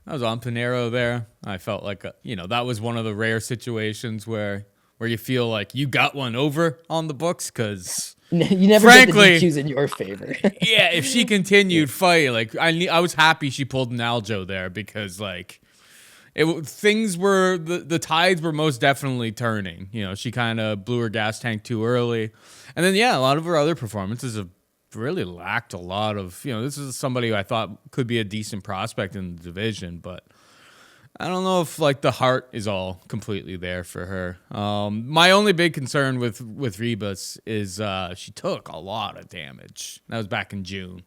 I was on Pinheiro there. I felt like, that was one of the rare situations where you feel like you got one over on the books because You never frankly, get the DQs in your favor. yeah, if she continued fighting, like I was happy she pulled an Aljo there because like things were the tides were most definitely turning. You know, she kind of blew her gas tank too early, and then a lot of her other performances have really lacked a lot of. You know, this is somebody who I thought could be a decent prospect in the division, but I don't know if like the heart is all completely there for her. My only big concern with Ribas is she took a lot of damage. That was back in June.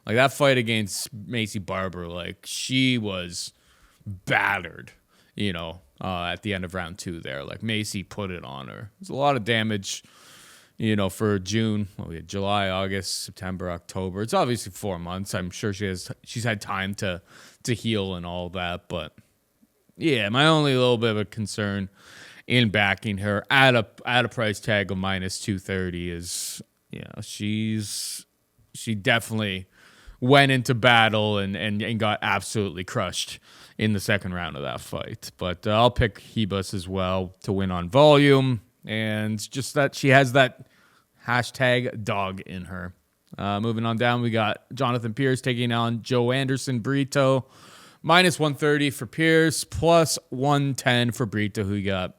Like that fight against Macy Barber, like she was battered, at the end of round 2 there. Like Macy put it on her. There's a lot of damage, for June. Well, we had July, August, September, October. It's obviously 4 months. I'm sure she's had time to heal and all that, but yeah, my only little bit of a concern in backing her at a price tag of minus 230 is, she definitely went into battle and got absolutely crushed in the second round of that fight. But I'll pick Ribas as well to win on volume, and just that she has that hashtag dog in her. Moving on down, we got Jonathan Pearce taking on Joanderson Brito. Minus 130 for Pearce, plus 110 for Brito, who you got?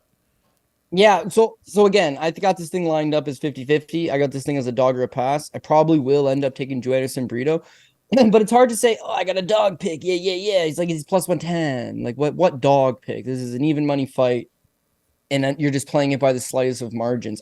Yeah, so again, I got this thing lined up as 50-50. I got this thing as a dog or a pass. I probably will end up taking Joanderson Brito. But it's hard to say, I got a dog pick. Yeah. He's plus 110. Like, what dog pick? This is an even money fight, and you're just playing it by the slightest of margins.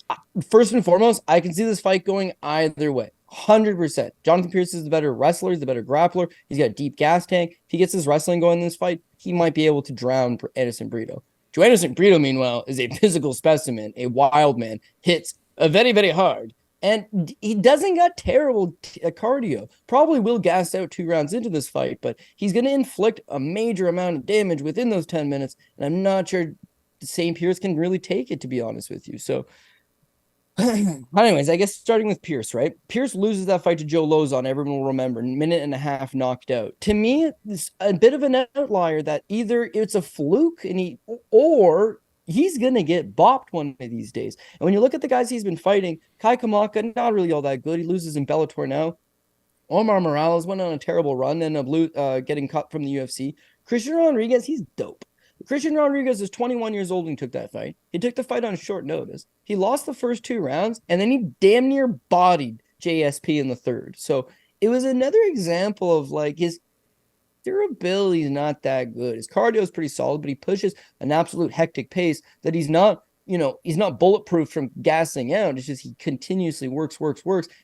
First and foremost, I can see this fight going either way. 100%. Jonathan Pearce is the better wrestler. He's the better grappler. He's got a deep gas tank. If he gets his wrestling going in this fight, he might be able to drown Anderson Brito. Joanderson Brito, meanwhile, is a physical specimen, a wild man, hits very, very hard. And he doesn't got terrible cardio. Probably will gas out 2 rounds into this fight, but he's going to inflict a major amount of damage within those 10 minutes. And I'm not sure St. Pearce can really take it, to be honest with you. So anyways, I guess starting with Pearce, right? Pearce loses that fight to Joe Lozon. Everyone will remember, minute and a half knocked out. To me, it's a bit of an outlier that either it's a fluke or he's going to get bopped one of these days. And when you look at the guys he's been fighting, Kai Kamaka, not really all that good. He loses in Bellator now. Omar Morales went on a terrible run and getting cut from the UFC. Christian Rodriguez, he's dope. Christian Rodriguez is 21 years old when he took that fight. He took the fight on short notice. He lost the first 2 rounds, and then he damn near bodied JSP in the third. So it was another example of like his durability is not that good. His cardio is pretty solid, but he pushes an absolute hectic pace that he's not bulletproof from gassing out. It's just he continuously works.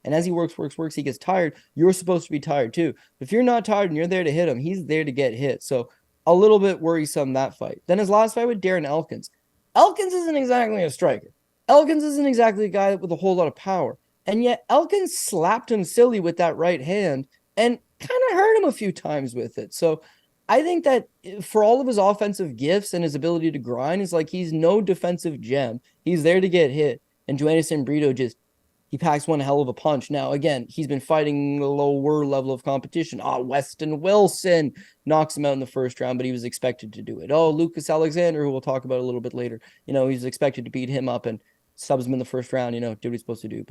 And as he works, he gets tired. You're supposed to be tired too. If you're not tired and you're there to hit him, he's there to get hit. So a little bit worrisome, that fight. Then his last fight with Darren Elkins. Elkins isn't exactly a striker. Elkins isn't exactly a guy with a whole lot of power. And yet Elkins slapped him silly with that right hand and kind of hurt him a few times with it. So I think that for all of his offensive gifts and his ability to grind, it's like he's no defensive gem. He's there to get hit. And Joanderson Brito he packs one hell of a punch. Now, again, he's been fighting a lower level of competition. Weston Wilson knocks him out in the first round, but he was expected to do it. Lucas Alexander, who we'll talk about a little bit later, he's expected to beat him up and subs him in the first round, did what he's supposed to do.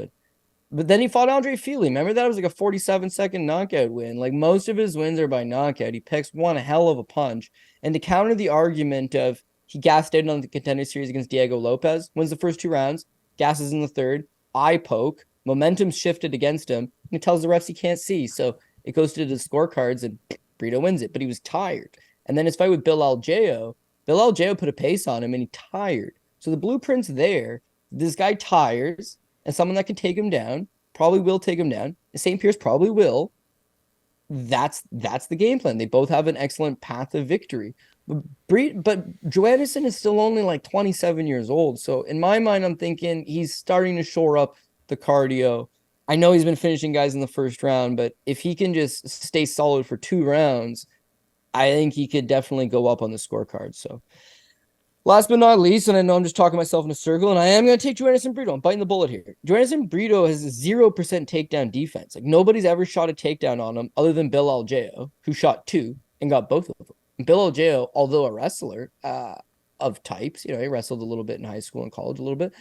But then he fought Andre Fili. Remember that? It was like a 47-second knockout win. Like most of his wins are by knockout. He picks one hell of a punch. And to counter the argument of he gassed out on the Contender Series against Diego Lopez, wins the first 2 rounds, gasses in the third, eye poke, momentum shifted against him, and he tells the refs he can't see. So it goes to the scorecards, and Brito wins it, but he was tired. And then his fight with Bill Algeo put a pace on him, and he tired. So the blueprint's there. This guy tires, and someone that can take him down, probably will take him down. St. Pearce probably will. That's the game plan. They both have an excellent path of victory. But Joanderson is still only like 27 years old. So in my mind, I'm thinking he's starting to shore up the cardio. I know he's been finishing guys in the first round, but if he can just stay solid for 2 rounds, I think he could definitely go up on the scorecard. So last but not least, and I know I'm just talking myself in a circle, and I am going to take Joanderson Brito. I'm biting the bullet here. Joanderson Brito has 0% takedown defense. Like nobody's ever shot a takedown on him other than Bill Algeo, who shot 2 and got both of them. Bill Algeo, although a wrestler of types, he wrestled a little bit in high school and college a little bit.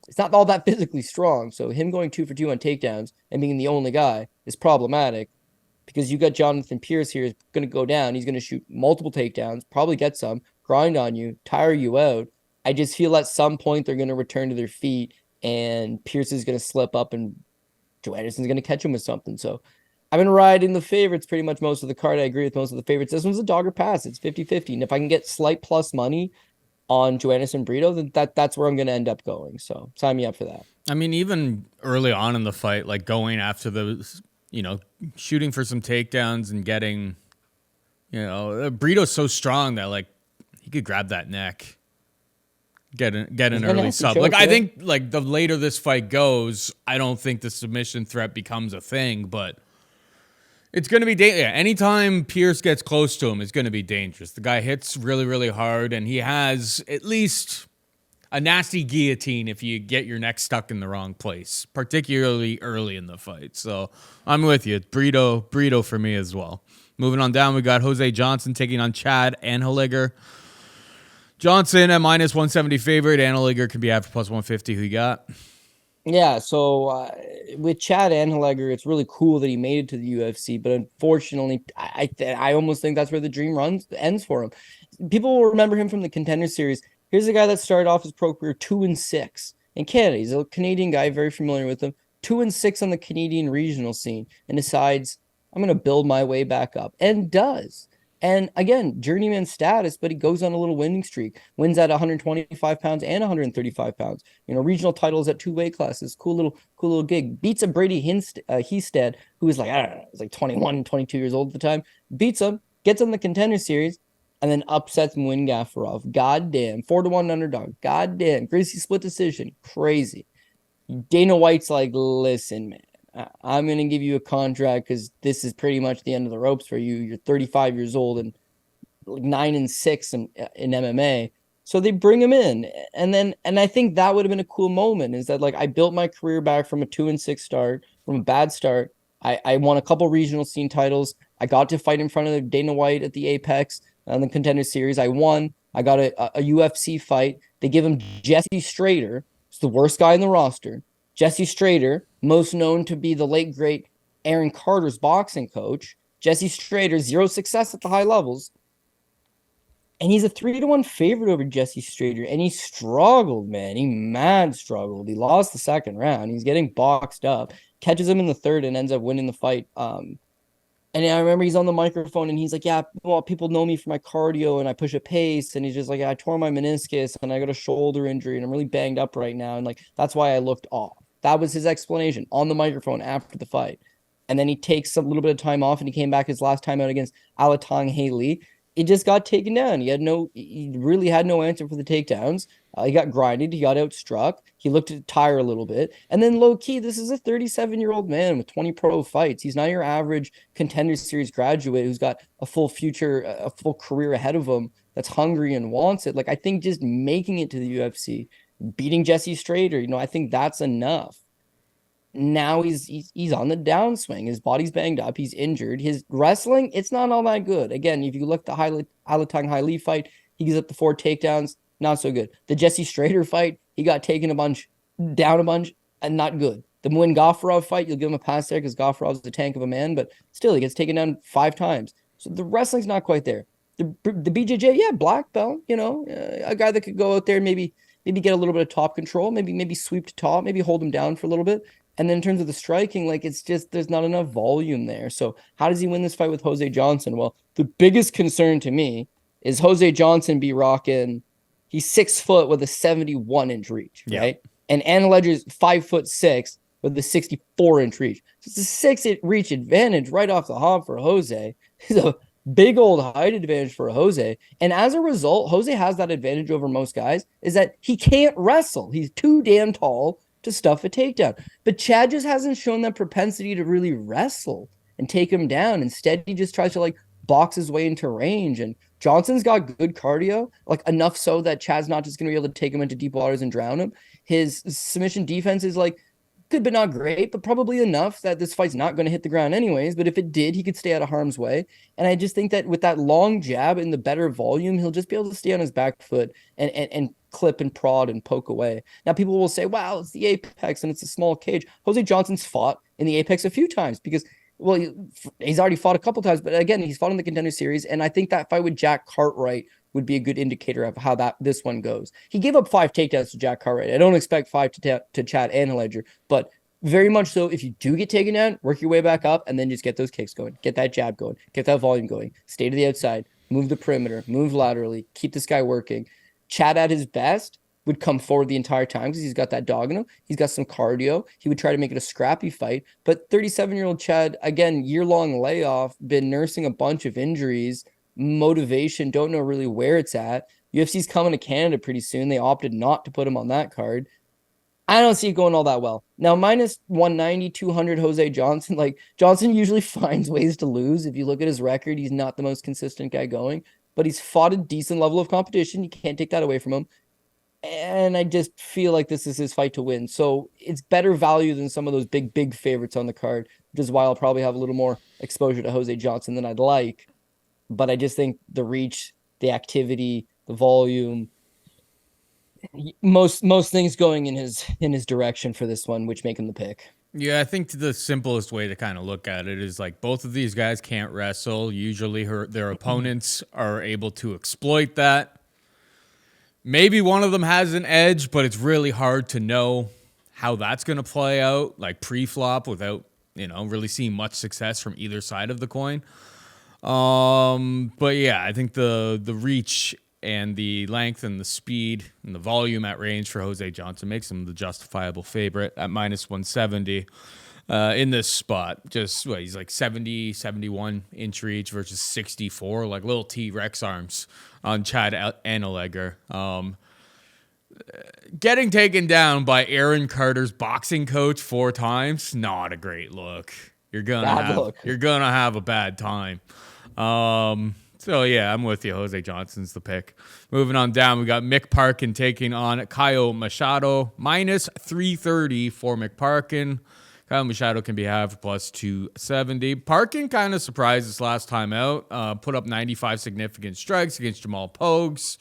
it's not all that physically strong. So him going 2 for 2 on takedowns and being the only guy is problematic because you got Jonathan Pearce here is going to go down. He's going to shoot multiple takedowns, probably get some, grind on you, tire you out. I just feel at some point they're going to return to their feet and Pearce is going to slip up and Joanderson's going to catch him with something. So I've been riding the favorites pretty much most of the card. I agree with most of the favorites. This one's a dogger pass. It's 50-50. And if I can get slight plus money on Joanderson Brito, then that's where I'm going to end up going. So sign me up for that. I mean, even early on in the fight, like going after the, shooting for some takedowns and getting, Brito's so strong that like he could grab that neck, get an early sub. Choke, I think like the later this fight goes, I don't think the submission threat becomes a thing, but it's going to be dangerous. Anytime Pearce gets close to him, it's going to be dangerous. The guy hits really, really hard, and he has at least a nasty guillotine if you get your neck stuck in the wrong place, particularly early in the fight. So I'm with you. Brito for me as well. Moving on down, we got Jose Johnson taking on Chad Anheliger. Johnson at minus 170 favorite. Anheliger can be after plus 150. Who you got? Yeah, so with Chad Anheliger, it's really cool that he made it to the UFC, but unfortunately, I almost think that's where the dream ends for him. People will remember him from the Contender Series. Here's a guy that started off his pro career 2-6 in Canada. He's a Canadian guy, very familiar with him. 2-6 on the Canadian regional scene, and decides I'm going to build my way back up, and does. And again, journeyman status, but he goes on a little winning streak. Wins at 125 pounds and 135 pounds. Regional titles at 2 weight classes. Cool little gig. Beats a Brady Hestead, who was like, I don't know, was like 21, 22 years old at the time. Beats him, gets on the Contender Series, and then upsets Muin Gafurov. Goddamn. 4-1 underdog. Goddamn. Greasy split decision. Crazy. Dana White's like, listen, man. I'm going to give you a contract because this is pretty much the end of the ropes for you. You're 35 years old and 9-6 in MMA. So they bring him in. And I think that would have been a cool moment is that like I built my career back from a 2-6 start, from a bad start. I won a couple regional scene titles. I got to fight in front of Dana White at the Apex on the Contender Series. I won. I got a UFC fight. They give him Jesse Strader. It's the worst guy in the roster. Jesse Strader, most known to be the late, great Aaron Carter's boxing coach. Jesse Strader, 0 success at the high levels. And he's a 3-1 favorite over Jesse Strader. And he struggled, man. He mad struggled. He lost the second round. He's getting boxed up. Catches him in the third and ends up winning the fight. And I remember he's on the microphone and he's like, yeah, well, people know me for my cardio and I push a pace. And he's just like, I tore my meniscus and I got a shoulder injury and I'm really banged up right now. And like, that's why I looked off. That was his explanation on the microphone after the fight. And then he takes a little bit of time off and he came back his last time out against Anheliger. It just got taken down. He really had no answer for the takedowns. He got grinded. He got outstruck. He looked to tire a little bit. And then low key, this is a 37-year-old man with 20 pro fights. He's not your average Contender Series graduate who's got a full future, a full career ahead of him that's hungry and wants it. Like, I think just making it to the UFC, beating Jesse Strader, I think that's enough. Now he's on the downswing. His body's banged up. He's injured. His wrestling, it's not all that good. Again, if you look at the Ailin fight, he gives up the 4 takedowns, not so good. The Jesse Strader fight, he got taken a bunch, down a bunch, and not good. The Muin Gafurov fight, you'll give him a pass there because Gafurov's a tank of a man, but still, he gets taken down 5 times. So the wrestling's not quite there. The BJJ, yeah, black belt, a guy that could go out there and maybe get a little bit of top control, maybe sweep to top, maybe hold him down for a little bit. And then in terms of the striking, like it's just there's not enough volume there. So how does he win this fight with Jose Johnson? Well, the biggest concern to me is Jose Johnson be rocking. He's 6 foot with a 71-inch reach, right? And Anheliger's 5'6" with the 64-inch reach. So it's a 6 reach advantage right off the hop for Jose. He's a big old height advantage for Jose. And as a result, Jose has that advantage over most guys is that he can't wrestle. He's too damn tall to stuff a takedown. But Chad just hasn't shown that propensity to really wrestle and take him down. Instead, he just tries to like box his way into range. And Johnson's got good cardio, like enough so that Chad's not just going to be able to take him into deep waters and drown him. His submission defense is like good, but not great, but probably enough that this fight's not going to hit the ground anyways. But if it did, he could stay out of harm's way. And I just think that with that long jab and the better volume, he'll just be able to stay on his back foot and clip and prod and poke away. Now people will say, wow, it's the Apex and it's a small cage. Jose Johnson's fought in the Apex a few times because, well, he's already fought a couple times, but again, he's fought in the Contender Series, and I think that fight with Jack Cartwright would be a good indicator of how this one goes. He gave up 5 takedowns to Jack Cartwright. I don't expect 5 to Chad Anheliger, but very much so, if you do get taken down, work your way back up and then just get those kicks going, get that jab going, get that volume going, stay to the outside, move the perimeter, move laterally, keep this guy working. Chad at his best would come forward the entire time because he's got that dog in him. He's got some cardio. He would try to make it a scrappy fight. But 37-year-old Chad, again, year-long layoff, been nursing a bunch of injuries, motivation, don't know really where it's at. UFC's coming to Canada pretty soon. They opted not to put him on that card. I don't see it going all that well. Now, minus 190, 200 Jose Johnson. Like, Johnson usually finds ways to lose. If you look at his record, he's not the most consistent guy going, but he's fought a decent level of competition. You can't take that away from him. And I just feel like this is his fight to win. So it's better value than some of those big favorites on the card, which is why I'll probably have a little more exposure to Jose Johnson than I'd like. But I just think the reach, the activity, the volume, most things going in his direction for this one, which make him the pick. Yeah, I think the simplest way to kind of look at it is like both of these guys can't wrestle. Usually their opponents are able to exploit that. Maybe one of them has an edge, but it's really hard to know how that's going to play out, like pre-flop, without, really seeing much success from either side of the coin. But yeah, I think the reach and the length and the speed and the volume at range for Jose Johnson makes him the justifiable favorite at minus 170 in this spot. Just he's like 70, 71 inch reach versus 64, like little T-Rex arms on Chad Anheliger. Getting taken down by Aaron Carter's boxing coach 4 times, not a great look. You're gonna have a bad time. So yeah, I'm with you. Jose Johnson's the pick. Moving on down, we got Parkin taking on Caio Machado, minus 330 for Parkin. Caio Machado can be had for plus 270. Parkin kind of surprised us last time out. Put up 95 significant strikes against Jamal Pogues.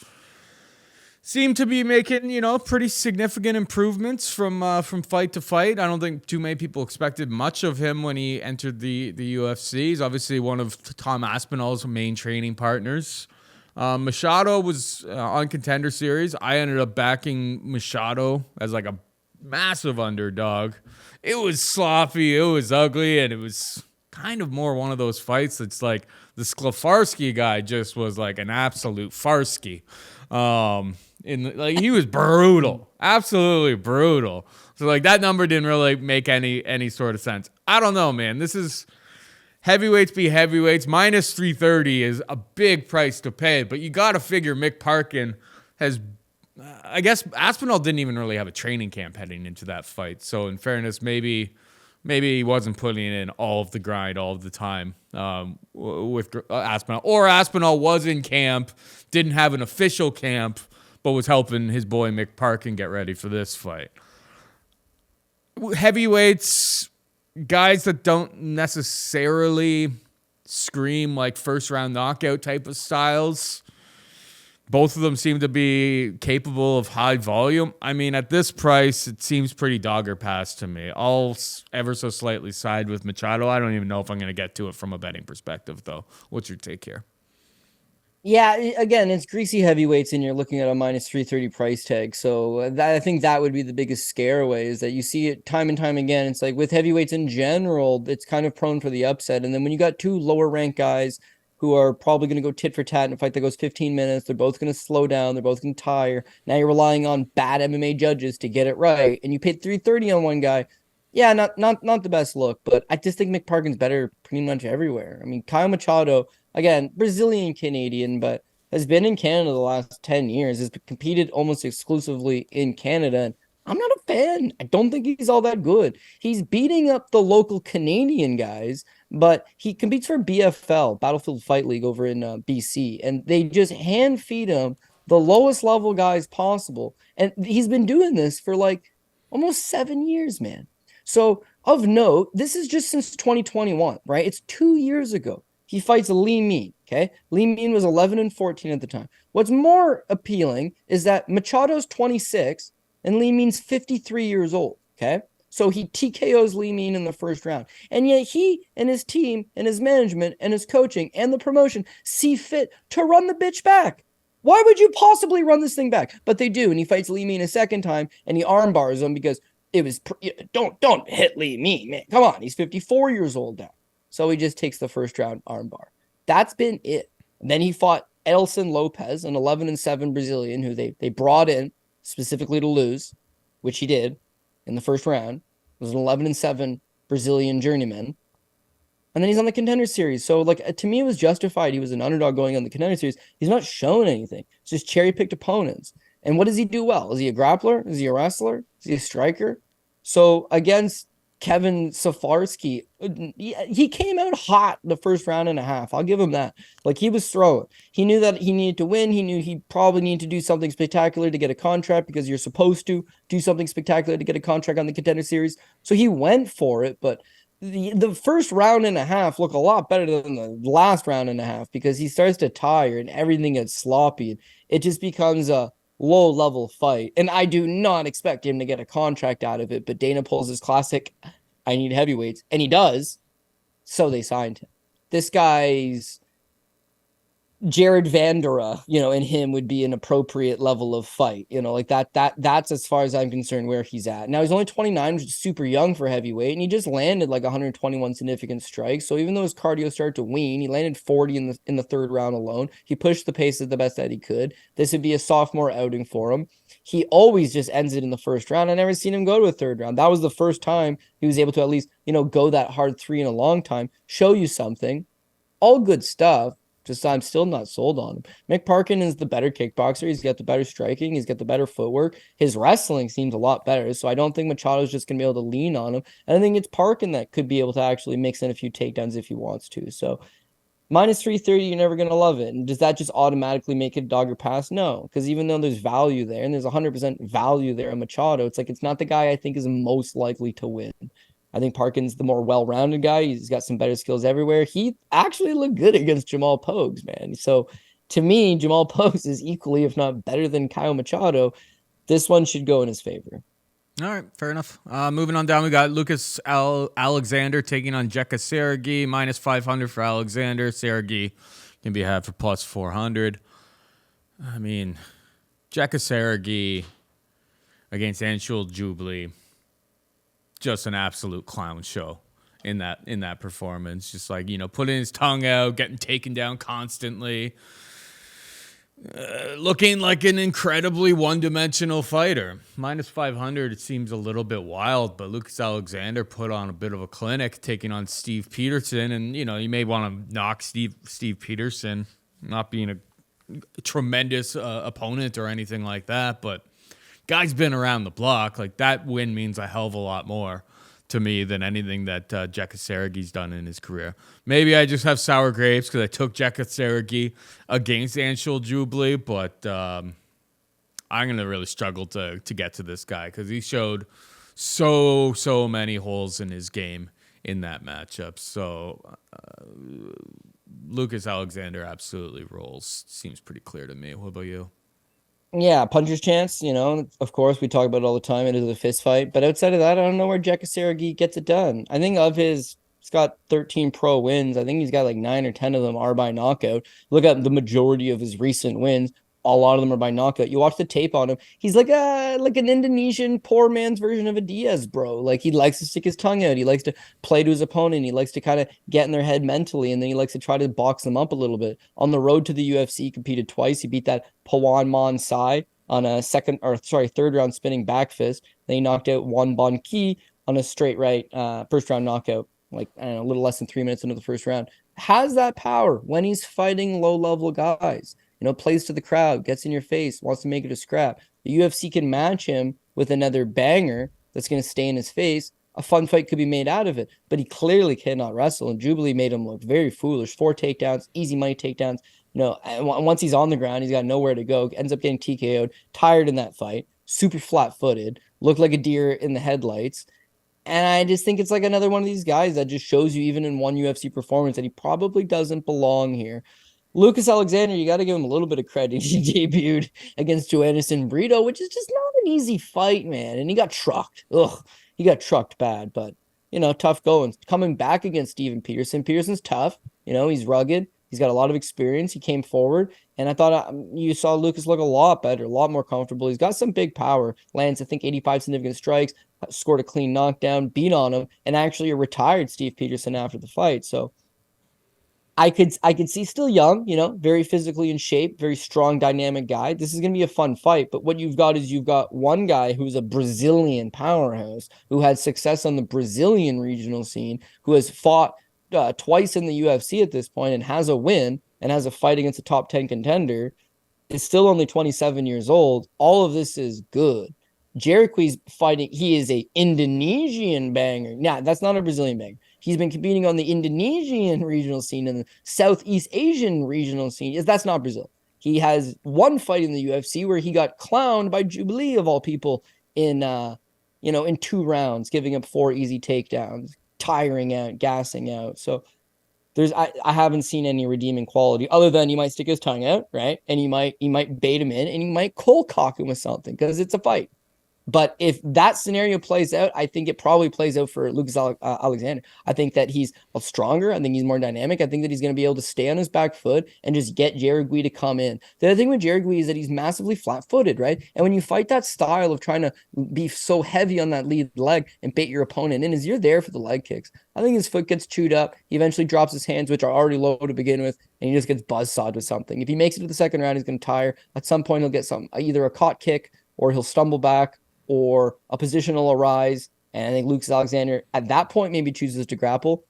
Seemed to be making, pretty significant improvements from fight to fight. I don't think too many people expected much of him when he entered the UFC. He's obviously one of Tom Aspinall's main training partners. Machado was on Contender Series. I ended up backing Machado as like a massive underdog. It was sloppy, it was ugly, and it was kind of more one of those fights that's like the Sklefarsky guy just was like an absolute Farsky. He was brutal, absolutely brutal. So like that number didn't really make any sort of sense. I don't know, man. This is heavyweights be heavyweights. Minus 330 is a big price to pay, but you got to figure Parkin has. I guess Aspinall didn't even really have a training camp heading into that fight. So in fairness, maybe he wasn't putting in all of the grind all of the time with Aspinall, or Aspinall was in camp, didn't have an official camp, but was helping his boy Parkin get ready for this fight. Heavyweights, guys that don't necessarily scream like first round knockout type of styles. Both of them seem to be capable of high volume. I mean, at this price, it seems pretty dogger pass to me. I'll ever so slightly side with Machado. I don't even know if I'm going to get to it from a betting perspective, though. What's your take here? Yeah, again, it's greasy heavyweights, and you're looking at a minus 330 price tag. So I think that would be the biggest scare away, is that you see it time and time again. It's like with heavyweights in general, it's kind of prone for the upset. And then when you got 2 lower ranked guys who are probably going to go tit for tat in a fight that goes 15 minutes. They're both going to slow down. They're both going to tire. Now you're relying on bad MMA judges to get it right. And you paid 330 on one guy. Yeah, not the best look, but I just think Parkin's better pretty much everywhere. I mean, Caio Machado, again, Brazilian Canadian, but has been in Canada the last 10 years, has competed almost exclusively in Canada. And I'm not a fan. I don't think he's all that good. He's beating up the local Canadian guys, but he competes for BFL, Battlefield Fight League, over in BC, and they just hand feed him the lowest level guys possible. And he's been doing this for like almost 7 years, man. So of note, this is just since 2021, right? It's 2 years ago. He fights Lee Mi. Okay. Li Min was 11-14 at the time. What's more appealing is that Machado's 26 and Li Min's 53 years old. Okay. So he TKOs Li Min in the first round. And yet he and his team and his management and his coaching and the promotion see fit to run the bitch back. Why would you possibly run this thing back? But they do. And he fights Li Min a second time and he arm bars him because it was, don't hit Li Min, man. Come on. He's 54 years old now. So he just takes the first round arm bar. That's been it. And then he fought Elson Lopez, an 11-7 Brazilian who they brought in specifically to lose, which he did in the first round. It was an 11-7 Brazilian journeyman. And then he's on the Contender Series. So, like, to me, it was justified. He was an underdog going on the Contender Series. He's not shown anything. It's just cherry-picked opponents. And what does he do well? Is he a grappler? Is he a wrestler? Is he a striker? So, against Kevin Safarski, he came out hot the first round and a half. I'll give him that. Like, he was throwing. He knew that he needed to win. He knew he probably needed to do something spectacular to get a contract because you're supposed to do something spectacular to get a contract on the Contender Series. So he went for it, but the first round and a half look a lot better than the last round and a half because he starts to tire and everything gets sloppy. It just becomes a low-level fight. And I do not expect him to get a contract out of it, but Dana pulls his classic, I need heavyweights, and he does, so they signed him. This guy's Jared Vandera, and him would be an appropriate level of fight, like that's as far as I'm concerned where he's at. Now he's only 29, which is super young for heavyweight, and he just landed like 121 significant strikes. So even though his cardio started to wean, he landed 40 in the third round alone. He pushed the pace at the best that he could. This would be a sophomore outing for him. He always just ends it in the first round. I never seen him go to a third round. That was the first time he was able to at least, go that hard three in a long time, show you something. All good stuff. Just I'm still not sold on him. Mick Parkin is the better kickboxer. He's got the better striking. He's got the better footwork. His wrestling seems a lot better. So I don't think Machado's just going to be able to lean on him. And I think it's Parkin that could be able to actually mix in a few takedowns if he wants to. So minus 330, you're never going to love it. And does that just automatically make it a dog or pass? No, because even though there's value there and there's 100% value there in Machado, it's like it's not the guy I think is most likely to win. I think Parkin's the more well-rounded guy. He's got some better skills everywhere. He actually looked good against Jamal Pogues, man. So to me, Jamal Pogues is equally, if not better than Caio Machado. This one should go in his favor. All right, fair enough. Moving on down, we got Lucas Alexander taking on Jeka Saragih, minus 500 for Alexander. Saragih can be had for plus 400. I mean, Jeka Saragih against Anshul Jubilee. Just an absolute clown show in that performance. Just like, putting his tongue out, getting taken down constantly. Looking like an incredibly one-dimensional fighter. Minus 500, it seems a little bit wild, but Lucas Alexander put on a bit of a clinic taking on Steve Peterson. And, you may want to knock Steve Peterson, not being a tremendous opponent or anything like that, but guy's been around the block. Like, that win means a hell of a lot more to me than anything that Jeka Saragih's done in his career. Maybe I just have sour grapes because I took Jeka Saragih against Anshul Jubilee, but I'm going to really struggle to get to this guy because he showed so many holes in his game in that matchup. So Lucas Alexander absolutely rolls. Seems pretty clear to me. What about you? Yeah, puncher's chance, of course, we talk about it all the time. It is a fist fight. But outside of that, I don't know where Jeka Saragih gets it done. I think he's got 13 pro wins. I think he's got like 9 or 10 of them are by knockout. Look at the majority of his recent wins. A lot of them are by knockout. You watch the tape on him. He's like an Indonesian poor man's version of a Diaz, bro. Like, he likes to stick his tongue out. He likes to play to his opponent. He likes to kind of get in their head mentally, and then he likes to try to box them up a little bit. On the road to the UFC, he competed twice. He beat that Pawan Mon Sai on a third round spinning back fist. Then he knocked out Juan Bon Ki on a straight right first round knockout, like, I don't know, a little less than 3 minutes into the first round. Has that power when he's fighting low level guys. Plays to the crowd, gets in your face, wants to make it a scrap. The UFC can match him with another banger that's going to stay in his face. A fun fight could be made out of it, but he clearly cannot wrestle, and Jubilee made him look very foolish. 4 takedowns, easy money takedowns. And once he's on the ground, he's got nowhere to go. Ends up getting TKO'd, tired in that fight, super flat-footed, looked like a deer in the headlights. And I just think it's like another one of these guys that just shows you, even in one UFC performance, that he probably doesn't belong here. Lucas Alexander, you got to give him a little bit of credit. He debuted against Joanderson Brito, which is just not an easy fight, man. And he got trucked. Ugh, he got trucked bad, but tough going. Coming back against Steven Peterson. Peterson's tough. He's rugged. He's got a lot of experience. He came forward, and I thought you saw Lucas look a lot better, a lot more comfortable. He's got some big power. Lands, I think, 85 significant strikes, scored a clean knockdown, beat on him, and actually retired Steve Peterson after the fight. So I could see still young, very physically in shape, very strong, dynamic guy. This is going to be a fun fight. But what you've got one guy who's a Brazilian powerhouse, who had success on the Brazilian regional scene, who has fought twice in the UFC at this point and has a win and has a fight against a top 10 contender, is still only 27 years old. All of this is good. Jericho's fighting, he is a Indonesian banger. Nah, that's not a Brazilian banger. He's been competing on the Indonesian regional scene and the Southeast Asian regional scene. That's not Brazil. He has one fight in the UFC where he got clowned by Jubilee of all people in 2 rounds, giving up 4 easy takedowns, tiring out, gassing out. So I haven't seen any redeeming quality other than you might stick his tongue out, right? And you might bait him in and you might cold cock him with something because it's a fight. But if that scenario plays out, I think it probably plays out for Lucas Alexander. I think that he's stronger. I think he's more dynamic. I think that he's going to be able to stay on his back foot and just get Saragih to come in. The other thing with Saragih is that he's massively flat-footed, right? And when you fight that style of trying to be so heavy on that lead leg and bait your opponent in, is you're there for the leg kicks. I think his foot gets chewed up. He eventually drops his hands, which are already low to begin with, and he just gets buzzsawed with something. If he makes it to the second round, he's going to tire. At some point, he'll get either a caught kick or he'll stumble back, or a positional arise. And I think Lucas Alexander at that point maybe chooses to grapple.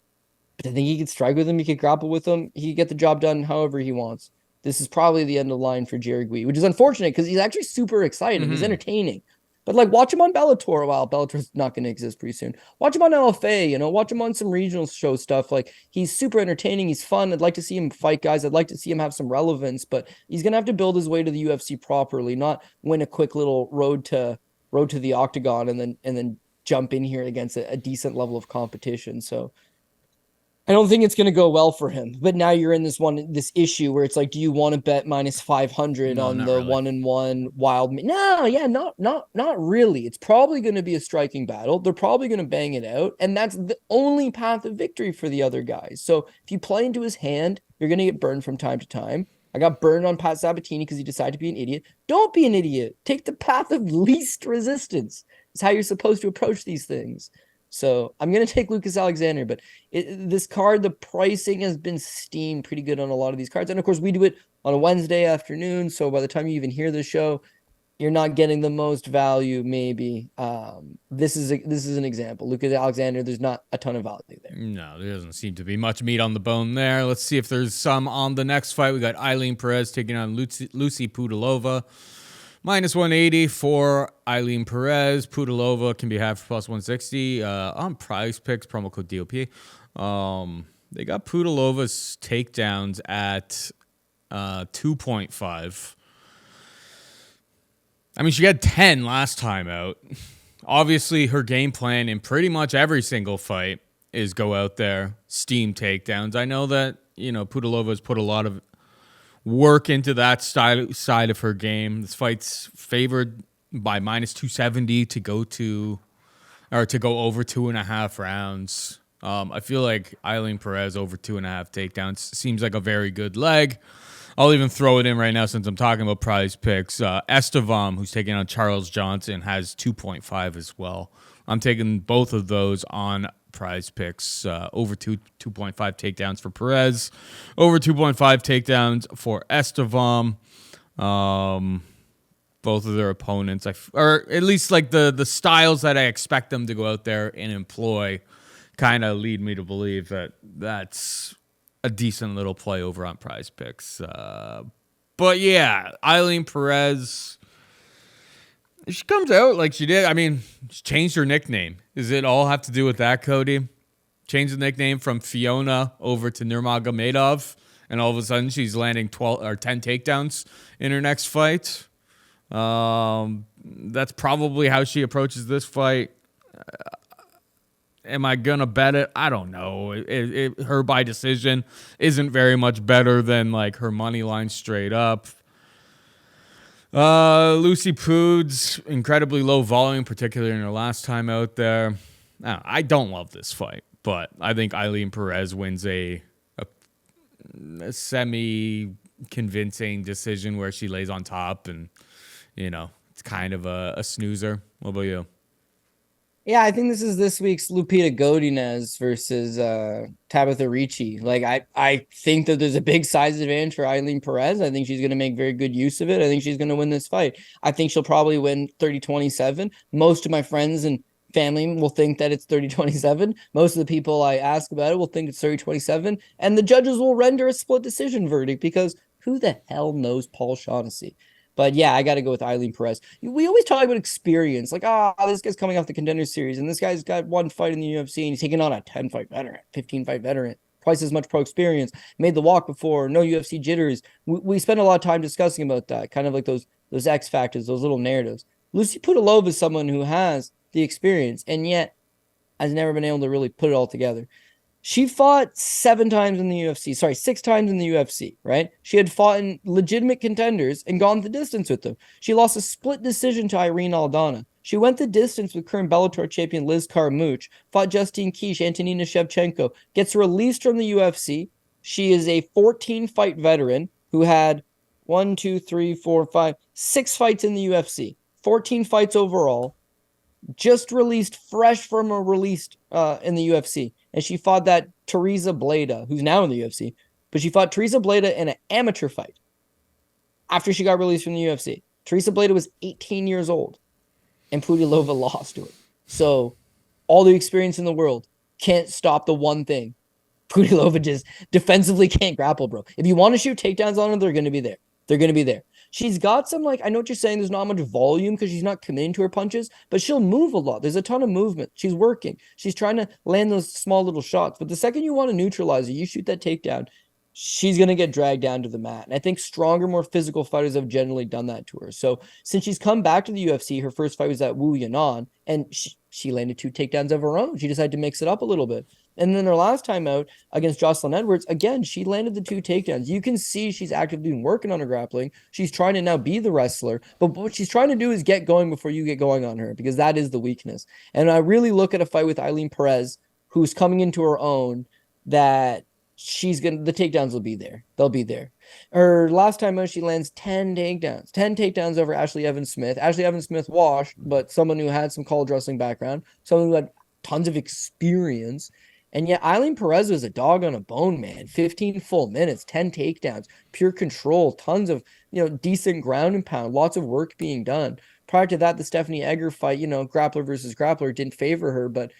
But I think he could strike with him. He could grapple with him. He could get the job done however he wants. This is probably the end of the line for Saragih, which is unfortunate because he's actually super exciting. Mm-hmm. He's entertaining. But watch him on Bellator. Well, Bellator's not going to exist pretty soon. Watch him on LFA, watch him on some regional show stuff. He's super entertaining. He's fun. I'd like to see him fight guys. I'd like to see him have some relevance, but he's going to have to build his way to the UFC properly, not win a quick little road to the octagon and then jump in here against a decent level of competition. So I don't think it's going to go well for him. But now you're in this issue where it's do you want to bet minus 500 on the really. 1-1 wild? No, yeah, not really. It's probably going to be a striking battle. They're probably going to bang it out, and that's the only path of victory for the other guys. So if you play into his hand, you're going to get burned from time to time. I got burned on Pat Sabatini because he decided to be an idiot. Don't be an idiot. Take the path of least resistance. It's how you're supposed to approach these things. So I'm going to take Lucas Alexander, but this card, the pricing has been steamed pretty good on a lot of these cards. And of course, we do it on a Wednesday afternoon. So by the time you even hear the show, you're not getting the most value, maybe. This is an example. Lucas Alexander, there's not a ton of value there. No, there doesn't seem to be much meat on the bone there. Let's see if there's some on the next fight. We got Ailin Perez taking on Lucie Pudilova. Minus 180 for Ailin Perez. Pudilova can be had for plus 160 on Prize Picks, promo code DOP. They got Pudilova's takedowns at 2.5. I mean, she had 10 last time out. Obviously, her game plan in pretty much every single fight is go out there, steam takedowns. I know that, Pudilova's put a lot of work into that side of her game. This fight's favored by minus 270 to go over 2.5 rounds. I feel like Ailin Perez over 2.5 takedowns seems like a very good leg. I'll even throw it in right now since I'm talking about Prize Picks. Estevam, who's taking on Charles Johnson, has 2.5 as well. I'm taking both of those on Prize Picks. Over 2.5 takedowns for Perez. Over 2.5 takedowns for Estevam. Both of their opponents, or at least the styles that I expect them to go out there and employ, kind of lead me to believe that that's a decent little play over on Prize Picks. But yeah, Ailin Perez, she comes out like she did. I mean, she changed her nickname. Does it all have to do with that, Cody? Changed the nickname from Fiona over to Nurmagomedov, and all of a sudden she's landing 12 or 10 takedowns in her next fight. That's probably how she approaches this fight. Am I going to bet it? I don't know. Her by decision isn't very much better than like her money line straight up. Lucie Puds, incredibly low volume, particularly in her last time out there. I don't love this fight, but I think Ailin Perez wins a semi-convincing decision where she lays on top and, it's kind of a snoozer. What about you? Yeah, I think this is this week's Lupita Godinez versus Tabitha Ricci. Like, I think that there's a big size advantage for Ailin Perez. I think she's going to make very good use of it. I think she's going to win this fight. I think she'll probably win 30-27. Most of my friends and family will think that it's 30-27. Most of the people I ask about it will think it's 30-27. And the judges will render a split decision verdict because who the hell knows Paul Shaughnessy? But yeah, I got to go with Ailin Perez. We always talk about experience. Like, this guy's coming off the Contender Series, and this guy's got one fight in the UFC, and he's taking on a 10-fight veteran, 15-fight veteran, twice as much pro experience, made the walk before, no UFC jitters. We spend a lot of time discussing about that, kind of like those X factors, those little narratives. Lucie Pudilova is someone who has the experience, and yet has never been able to really put it all together. She fought 7 times in the UFC. Sorry, 6 times in the UFC, right? She had fought in legitimate contenders and gone the distance with them. She lost a split decision to Irene Aldana. She went the distance with current Bellator champion Liz Carmouche, fought Justine Kish, Antonina Shevchenko, gets released from the UFC. She is a 14-fight veteran who had 6 fights in the UFC, 14 fights overall, just released fresh from a release in the UFC. And she fought that Teresa Bleda, who's now in the UFC. But she fought Teresa Bleda in an amateur fight after she got released from the UFC. Teresa Bleda was 18 years old, and Pudilova lost to her. So all the experience in the world can't stop the one thing. Pudilova just defensively can't grapple, bro. If you want to shoot takedowns on her, they're going to be there. They're going to be there. She's got some, I know what you're saying, there's not much volume because she's not committing to her punches, but she'll move a lot. There's a ton of movement. She's working. She's trying to land those small little shots. But the second you want to neutralize her, you shoot that takedown, she's going to get dragged down to the mat. And I think stronger, more physical fighters have generally done that to her. So since she's come back to the UFC, her first fight was at Wu Yanan, and she landed 2 takedowns of her own. She decided to mix it up a little bit. And then her last time out against Jocelyn Edwards, again, she landed the 2 takedowns. You can see she's actively been working on her grappling. She's trying to now be the wrestler. But what she's trying to do is get going before you get going on her, because that is the weakness. And I really look at a fight with Ailin Perez, who's coming into her own, that the takedowns will be there. They'll be there. Her last time out, she lands 10 takedowns. 10 takedowns over Ashley Evans-Smith. Ashley Evans-Smith washed, but someone who had some college wrestling background, someone who had tons of experience. And yet Ailin Perez was a dog on a bone, man. 15 full minutes, 10 takedowns, pure control, tons of, decent ground and pound, lots of work being done. Prior to that, the Stephanie Egger fight, grappler versus grappler didn't favor her, but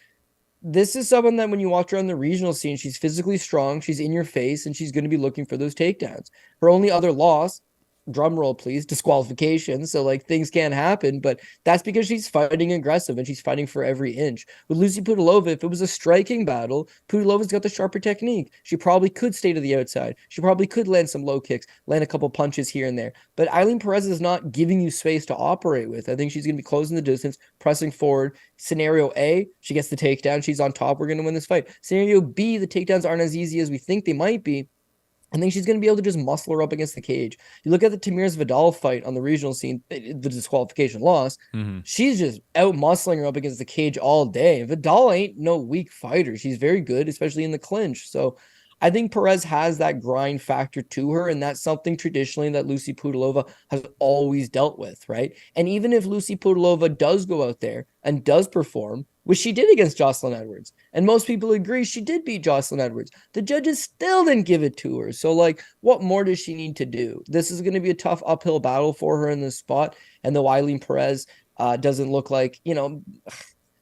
this is someone that when you watch her on the regional scene, she's physically strong, she's in your face, and she's going to be looking for those takedowns. Her only other loss, drum roll please, disqualification, so things can't happen, but that's because she's fighting aggressive and she's fighting for every inch. With Lucie Pudilova, if it was a striking battle, Pudilova's got the sharper technique. She probably could stay to the outside. She probably could land some low kicks, land a couple punches here and there, but Ailin Perez is not giving you space to operate with. I think she's going to be closing the distance, pressing forward. Scenario A, she gets the takedown, she's on top, we're going to win this fight. Scenario B, the takedowns aren't as easy as we think they might be. I think she's going to be able to just muscle her up against the cage. You look at the Tamiris Vidal fight on the regional scene, the disqualification loss. Mm-hmm. She's just out muscling her up against the cage all day. Vidal ain't no weak fighter. She's very good, especially in the clinch. So I think Perez has that grind factor to her, and that's something traditionally that Lucie Pudilova has always dealt with, right? And even if Lucie Pudilova does go out there and does perform, which she did against Jocelyn Edwards, and most people agree she did beat Jocelyn Edwards, the judges still didn't give it to her. So, what more does she need to do? This is going to be a tough uphill battle for her in this spot, and though Ailin Perez doesn't look like,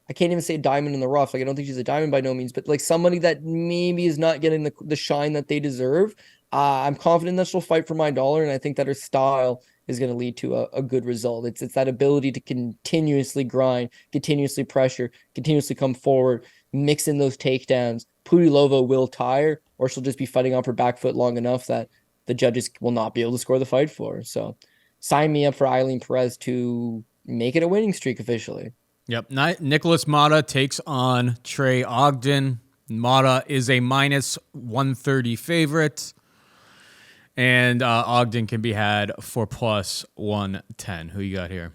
I can't even say diamond in the rough. I don't think she's a diamond by no means, but somebody that maybe is not getting the shine that they deserve. I'm confident that she'll fight for my dollar, and I think that her style is going to lead to a good result. It's that ability to continuously grind, continuously pressure, continuously come forward, mix in those takedowns. Pudilova will tire, or she'll just be fighting off her back foot long enough that the judges will not be able to score the fight for her. So sign me up for Ailin Perez to make it a winning streak officially. Yep. Nikolas Motta takes on Trey Ogden. Motta is a minus 130 favorite. And Ogden can be had for plus 110. Who you got here?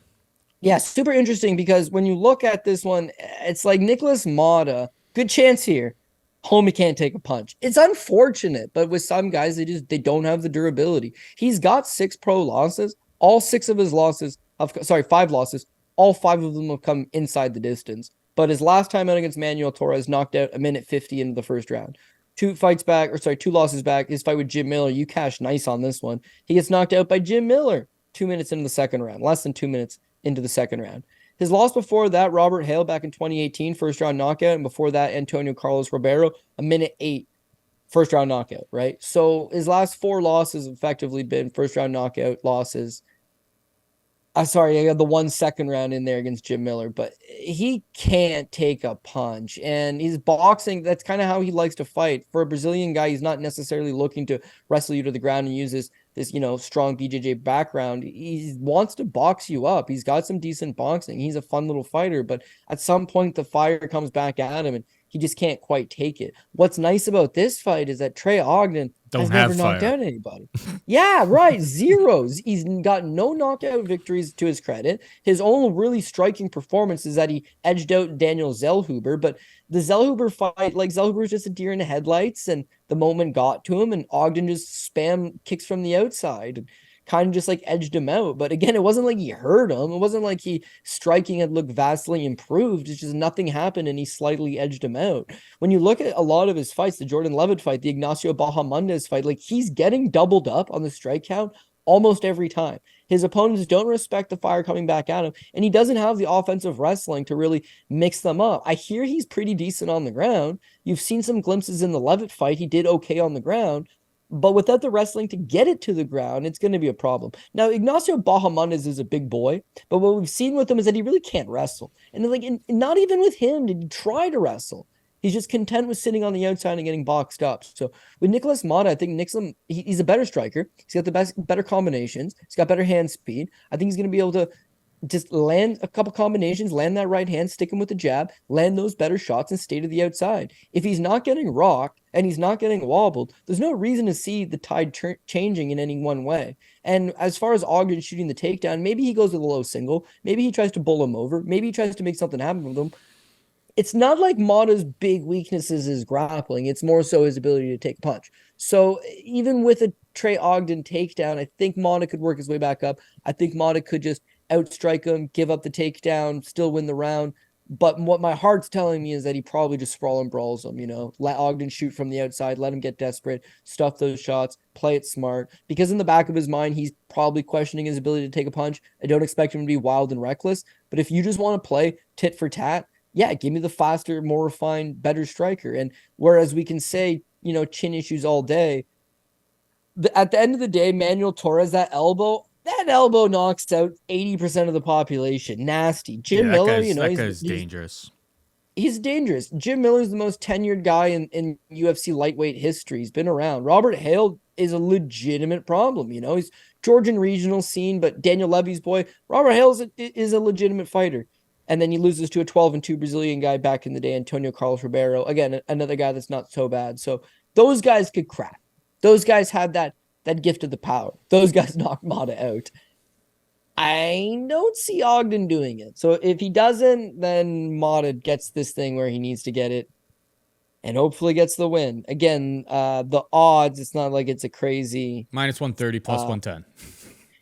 Yeah, super interesting because when you look at this one, it's like Nikolas Motta, good chance here. Homie can't take a punch. It's unfortunate, but with some guys, they don't have the durability. He's got 6 pro losses. All 6 of his losses, 5 losses. All 5 of them have come inside the distance. But his last time out against Manuel Torres knocked out a minute 50 into the first round. 2 losses back. His fight with Jim Miller, you cashed nice on this one. He gets knocked out by Jim Miller 2 minutes into the second round, less than 2 minutes into the second round. His loss before that, Robert Hale back in 2018, first round knockout. And before that, Antonio Carlos Ribeiro, a minute 8, first round knockout, right? So his last 4 losses effectively been first round knockout losses. I got the 1 second round in there against Jim Miller, but he can't take a punch. And he's boxing. That's kind of how he likes to fight. For a Brazilian guy, he's not necessarily looking to wrestle you to the ground and use this strong BJJ background. He wants to box you up. He's got some decent boxing. He's a fun little fighter, but at some point the fire comes back at him and he just can't quite take it. What's nice about this fight is that Trey Ogden has never knocked out anybody. Yeah, right. Zeros. He's got no knockout victories to his credit. His only really striking performance is that he edged out Daniel Zellhuber, but the Zellhuber fight, like Zellhuber was just a deer in the headlights and the moment got to him and Ogden just spam kicks from the outside and kind of just like edged him out. But again, it wasn't like he hurt him. It wasn't like he striking had looked vastly improved. It's just nothing happened and he slightly edged him out. When you look at a lot of his fights, the Jordan Leavitt fight, the Ignacio Bahamondes fight, like he's getting doubled up on the strike count almost every time. His opponents don't respect the fire coming back at him, and he doesn't have the offensive wrestling to really mix them up. I hear he's pretty decent on the ground. You've seen some glimpses in the Leavitt fight. He did okay on the ground, but without the wrestling to get it to the ground, it's going to be a problem. Now, Ignacio Bahamondes is a big boy, but what we've seen with him is that he really can't wrestle. And not even with him did he try to wrestle. He's just content with sitting on the outside and getting boxed up. So with Nikolas Motta, I think he's a better striker. He's got better combinations. He's got better hand speed. I think he's going to be able to just land a couple combinations, land that right hand, stick him with the jab, land those better shots and stay to the outside. If he's not getting rocked and he's not getting wobbled, there's no reason to see the tide changing in any one way. And as far as Ogden shooting the takedown, maybe he goes with a low single. Maybe he tries to bull him over. Maybe he tries to make something happen with him. It's not like Motta's big weaknesses is grappling. It's more so his ability to take a punch. So even with a Trey Ogden takedown, I think Motta could work his way back up. I think Motta could just outstrike him, give up the takedown, still win the round. But what my heart's telling me is that he probably just sprawl and brawls him, let Ogden shoot from the outside, let him get desperate, stuff those shots, play it smart. Because in the back of his mind, he's probably questioning his ability to take a punch. I don't expect him to be wild and reckless. But if you just want to play tit for tat, yeah, give me the faster, more refined, better striker. And whereas we can say, chin issues all day, at the end of the day, Manuel Torres, that elbow knocks out 80% of the population. Nasty. Jim Miller, that guy's dangerous. He's dangerous. Jim Miller's the most tenured guy in UFC lightweight history. He's been around. Robert Hale is a legitimate problem. He's Georgian regional scene, but Daniel Levy's boy, Robert Hale is a legitimate fighter. And then he loses to a 12-2 Brazilian guy back in the day, Antonio Carlos Ribeiro. Again, another guy that's not so bad. So those guys could crack. Those guys had that gift of the power. Those guys knocked Motta out. I don't see Ogden doing it. So if he doesn't, then Motta gets this thing where he needs to get it and hopefully gets the win. Again, the odds, it's not like it's a crazy... Minus 130, plus 110.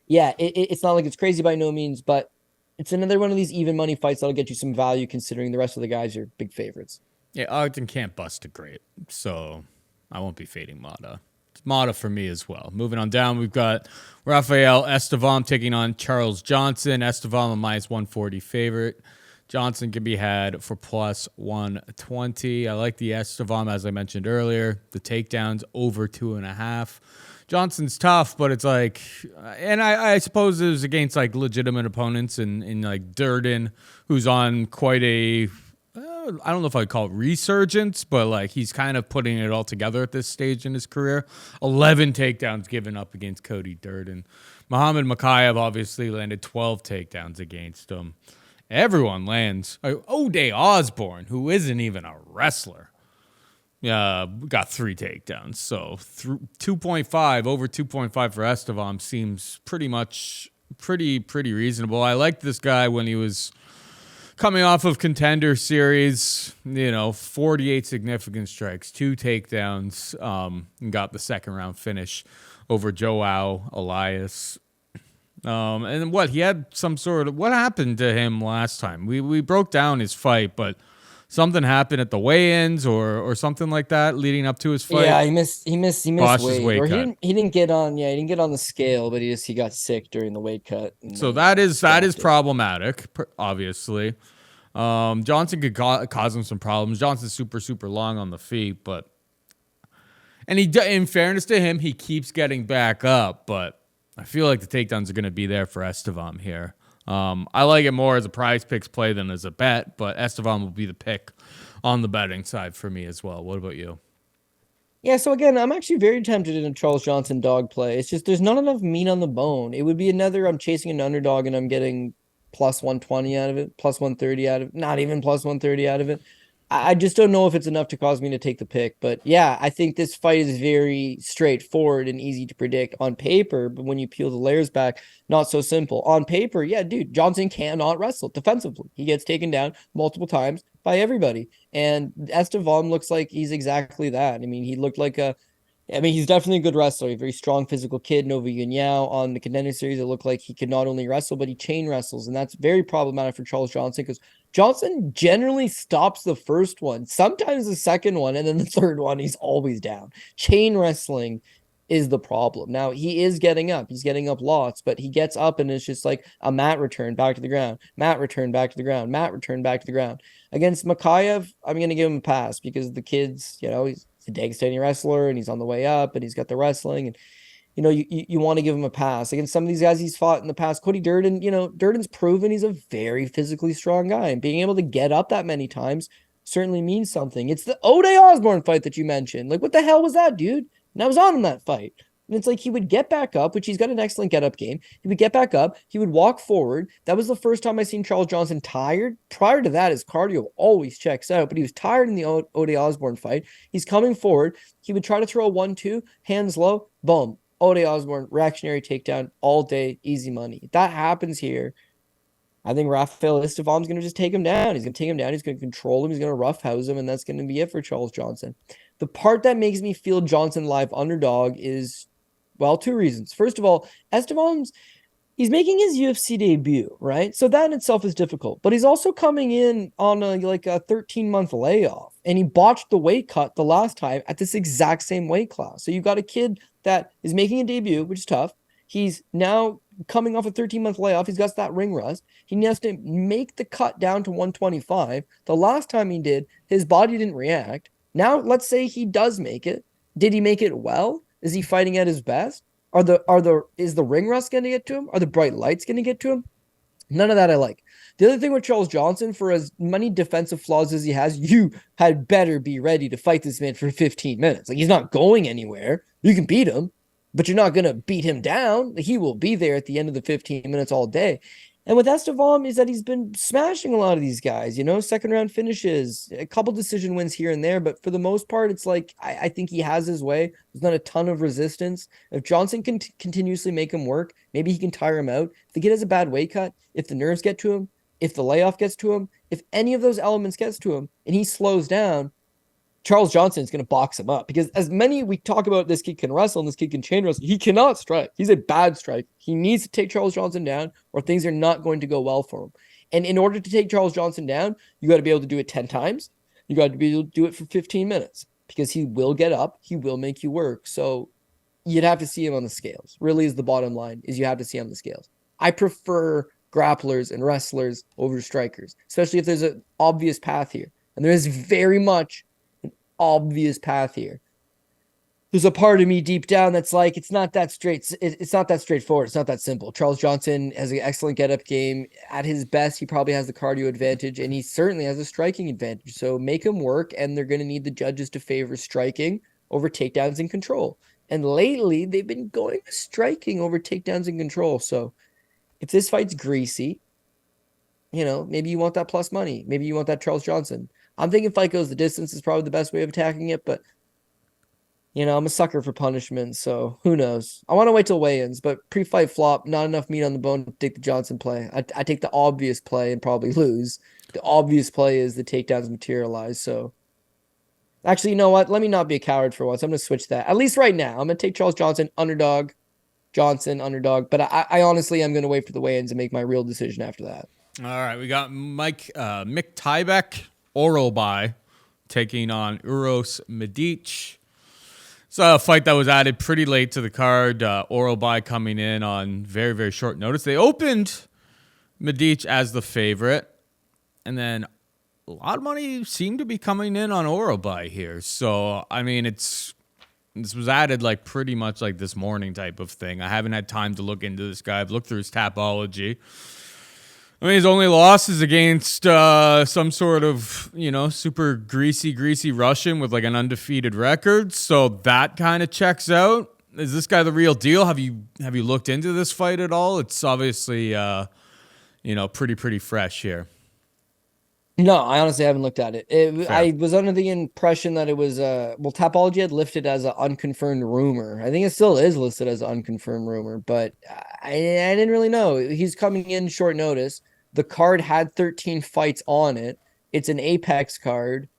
Yeah, it's not like it's crazy by no means, but it's another one of these even money fights that'll get you some value considering the rest of the guys are big favorites. Yeah, Ogden can't bust a great, so I won't be fading Motta. It's Motta for me as well. Moving on down, we've got Rafael Estevam taking on Charles Johnson. Estevam a minus 140 favorite. Johnson can be had for plus 120. I like the Estevam, as I mentioned earlier. The takedowns over 2.5. Johnson's tough, but it's like, and I suppose it was against like legitimate opponents in like Durden, who's on quite a, I don't know if I'd call it resurgence, but like he's kind of putting it all together at this stage in his career. 11 takedowns given up against Cody Durden. Muhammad Mokaev obviously landed 12 takedowns against him. Everyone lands. O'Day Osborne, who isn't even a wrestler, got 3 takedowns. So 2.5, over 2.5 for Estevam seems pretty reasonable. I liked this guy when he was coming off of Contender Series, 48 significant strikes, 2 takedowns, and got the second round finish over Joao Elias. And he had what happened to him last time? We broke down his fight, but something happened at the weigh-ins or something like that leading up to his fight. Yeah, he missed weight. Or cut. he didn't get on the scale, but he got sick during the weight cut. So that is problematic, obviously. Johnson could cause him some problems. Johnson's super long on the feet, and in fairness to him, he keeps getting back up, but I feel like the takedowns are going to be there for Estevam here. I like it more as a prize picks play than as a bet, but Estevam will be the pick on the betting side for me as well. What about you? Yeah, so again, I'm actually very tempted in a Charles Johnson dog play. It's just there's not enough meat on the bone. It would be I'm chasing an underdog and I'm getting plus 120 out of it, plus 130 out of it, not even plus 130 out of it. I just don't know if it's enough to cause me to take the pick. But yeah, I think this fight is very straightforward and easy to predict on paper. But when you peel the layers back, not so simple. On paper, yeah, dude, Johnson cannot wrestle defensively. He gets taken down multiple times by everybody. And Estevam looks like he's exactly that. I mean, he looked like he's definitely a good wrestler, a very strong physical kid. Nova Uniao on the Contender Series, it looked like he could not only wrestle, but he chain wrestles. And that's very problematic for Charles Johnson because Johnson generally stops the first one, sometimes the second one, and then the third one, he's always down. Chain wrestling is the problem. Now, he is getting up. He's getting up lots, but he gets up and it's just like a mat return back to the ground, mat return back to the ground, mat return back to the ground. Against Mikhaev, I'm going to give him a pass because the kid's, he's a Dagestani wrestler and he's on the way up and he's got the wrestling and you want to give him a pass. Against some of these guys he's fought in the past, Cody Durden, Durden's proven he's a very physically strong guy, and being able to get up that many times certainly means something. It's the O'Day Osborne fight that you mentioned. Like, what the hell was that, dude? And I was on in that fight. And it's like he would get back up, which he's got an excellent get-up game. He would get back up. He would walk forward. That was the first time I seen Charles Johnson tired. Prior to that, his cardio always checks out, but he was tired in the O'Day Osborne fight. He's coming forward. He would try to throw a 1-2, hands low, boom. O'Day Osborne, reactionary takedown all day, easy money. If that happens here, I think Rafael Estevam's going to just take him down. He's going to take him down. He's going to control him. He's going to roughhouse him, and that's going to be it for Charles Johnson. The part that makes me feel Johnson live underdog is, well, 2 reasons. First of all, he's making his UFC debut, right? So that in itself is difficult. But he's also coming in on a 13-month layoff. And he botched the weight cut the last time at this exact same weight class. So you've got a kid that is making a debut, which is tough. He's now coming off a 13-month layoff. He's got that ring rust. He has to make the cut down to 125. The last time he did, his body didn't react. Now, let's say he does make it. Did he make it well? Is he fighting at his best? Is the ring rust going to get to him? Are the bright lights going to get to him? None of that I like. The other thing with Charles Johnson, for as many defensive flaws as he has, you had better be ready to fight this man for 15 minutes. Like, he's not going anywhere. You can beat him, but you're not going to beat him down. He will be there at the end of the 15 minutes all day. And with Estevam is that he's been smashing a lot of these guys, second round finishes, a couple decision wins here and there. But for the most part, it's like, I think he has his way. There's not a ton of resistance. If Johnson can continuously make him work, maybe he can tire him out. If the kid has a bad weight cut, if the nerves get to him, if the layoff gets to him, if any of those elements gets to him and he slows down, Charles Johnson is going to box him up, because as many we talk about, this kid can wrestle and this kid can chain wrestle, he cannot strike. He's a bad strike. He needs to take Charles Johnson down or things are not going to go well for him. And in order to take Charles Johnson down, you got to be able to do it 10 times. You got to be able to do it for 15 minutes because he will get up. He will make you work. So you'd have to see him on the scales. Really is the bottom line, is you have to see him on the scales. I prefer grapplers and wrestlers over strikers, especially if there's an obvious path here. And there is very much obvious path here. There's a part of me deep down that's like, it's not that straight. It's not that straightforward. It's not that simple. Charles Johnson has an excellent get-up game. At his best, he probably has the cardio advantage, and he certainly has a striking advantage. So make him work, and they're going to need the judges to favor striking over takedowns and control. And lately, they've been going striking over takedowns and control. So if this fight's greasy, maybe you want that plus money. Maybe you want that Charles Johnson. I'm thinking fight goes the distance is probably the best way of attacking it, but I'm a sucker for punishment, so who knows? I want to wait till weigh-ins, but pre-fight flop, not enough meat on the bone to take the Johnson play. I take the obvious play and probably lose. The obvious play is the takedowns materialize, so actually, you know what? Let me not be a coward for once. I'm going to switch that. At least right now. I'm going to take Charles Johnson, underdog. Johnson, underdog. But I honestly am going to wait for the weigh-ins and make my real decision after that. All right, we got Myktybek, Orolbai, taking on Uros Medic. It's a fight that was added pretty late to the card. Orolbai coming in on very, very short notice. They opened Medic as the favorite, and then a lot of money seemed to be coming in on Orolbai here. So, I mean, this was added like pretty much like this morning type of thing. I haven't had time to look into this guy. I've looked through his Tapology. I mean, his only loss is against some sort of, super greasy Russian with like an undefeated record. So that kind of checks out. Is this guy the real deal? Have you looked into this fight at all? It's obviously, pretty fresh here. No, I honestly haven't looked at it. I was under the impression that it was, Tapology had listed as an unconfirmed rumor. I think it still is listed as an unconfirmed rumor, but I didn't really know. He's coming in short notice. The card had 13 fights on it. It's an Apex card.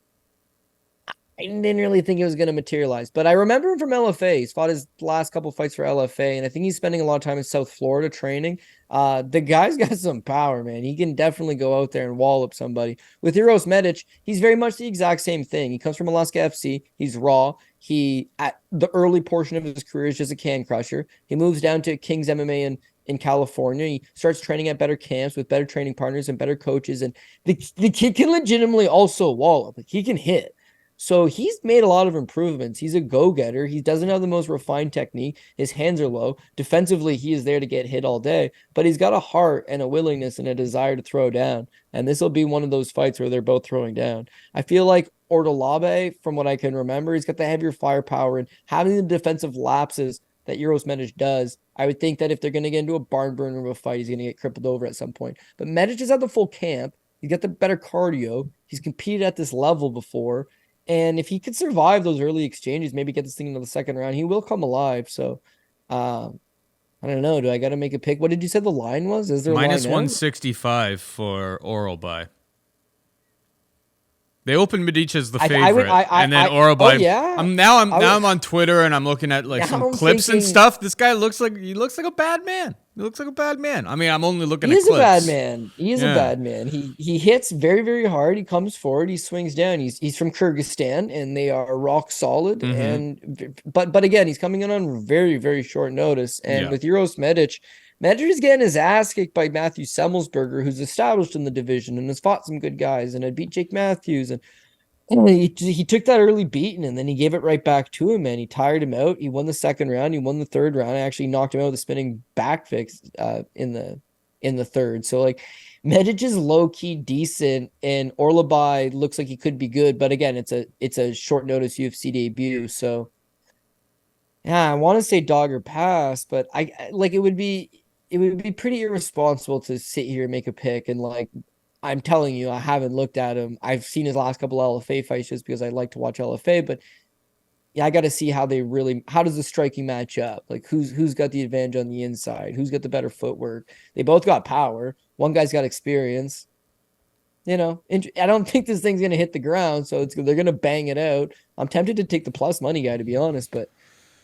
I didn't really think it was going to materialize, but I remember him from LFA. He's fought his last couple fights for LFA, and I think he's spending a lot of time in South Florida training. The guy's got some power, man. He can definitely go out there and wallop somebody. With Uros Medic, he's very much the exact same thing. He comes from Alaska FC. He's raw. He, at the early portion of his career, is just a can crusher. He moves down to King's MMA in California. He starts training at better camps with better training partners and better coaches. And the kid can legitimately also wallop. Like, he can hit. So he's made a lot of improvements. He's a go-getter. He doesn't have the most refined technique. His hands are low. Defensively, he is there to get hit all day, but he's got a heart and a willingness and a desire to throw down. And this will be one of those fights where they're both throwing down. I feel like Orolbai, from what I can remember, he's got the heavier firepower and having the defensive lapses that Uros Medic does. I would think that if they're going to get into a barn burner of a fight, he's going to get crippled over at some point. But Medic is at the full camp. He's got the better cardio. He's competed at this level before. And if he could survive those early exchanges, maybe get this thing into the second round, he will come alive. So, I don't know. Do I got to make a pick? What did you say the line was? Is there minus 165 for Orolbai? They opened Medic as the favorite, and then Orolbai. Yeah. I'm on Twitter and I'm looking at like some clips and stuff. This guy looks like a bad man. He looks like a bad man. I mean, I'm only looking at clips. He is a bad man. He is a bad man. He hits very, very hard. He comes forward. He swings down. He's from Kyrgyzstan, and they are rock solid. Mm-hmm. And but again, he's coming in on very, very short notice. And with Uros Medic is getting his ass kicked by Matthew Semmelsberger, who's established in the division and has fought some good guys and had beat Jake Matthews. And he took that early beating and then he gave it right back to him, man. He tired him out. He won the second round. He won the third round. I actually knocked him out with a spinning back fix in the third. So like Medic is low-key decent and Orolbai looks like he could be good. But again, it's a short notice UFC debut. So yeah, I want to say dog or pass, but it would be pretty irresponsible to sit here and make a pick. And like, I'm telling you, I haven't looked at him. I've seen his last couple LFA fights just because I like to watch LFA, but yeah, I got to see how does the striking match up? Like who's got the advantage on the inside? Who's got the better footwork? They both got power. One guy's got experience. I don't think this thing's going to hit the ground, so they're going to bang it out. I'm tempted to take the plus money guy, to be honest, but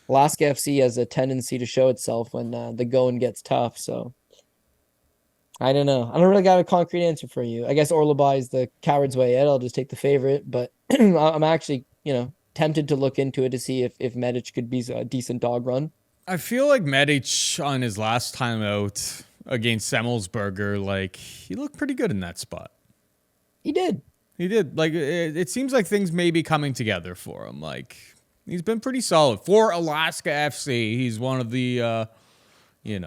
Alaska FC has a tendency to show itself when the going gets tough. So I don't know. I don't really got a concrete answer for you. I guess Orolbai is the coward's way out. I'll just take the favorite, but I'm actually, tempted to look into it to see if Medic could be a decent dog run. I feel like Medic on his last time out against Semmelsberger, like he looked pretty good in that spot. He did. Like it seems like things may be coming together for him. Like he's been pretty solid for Alaska FC. He's one of the, he's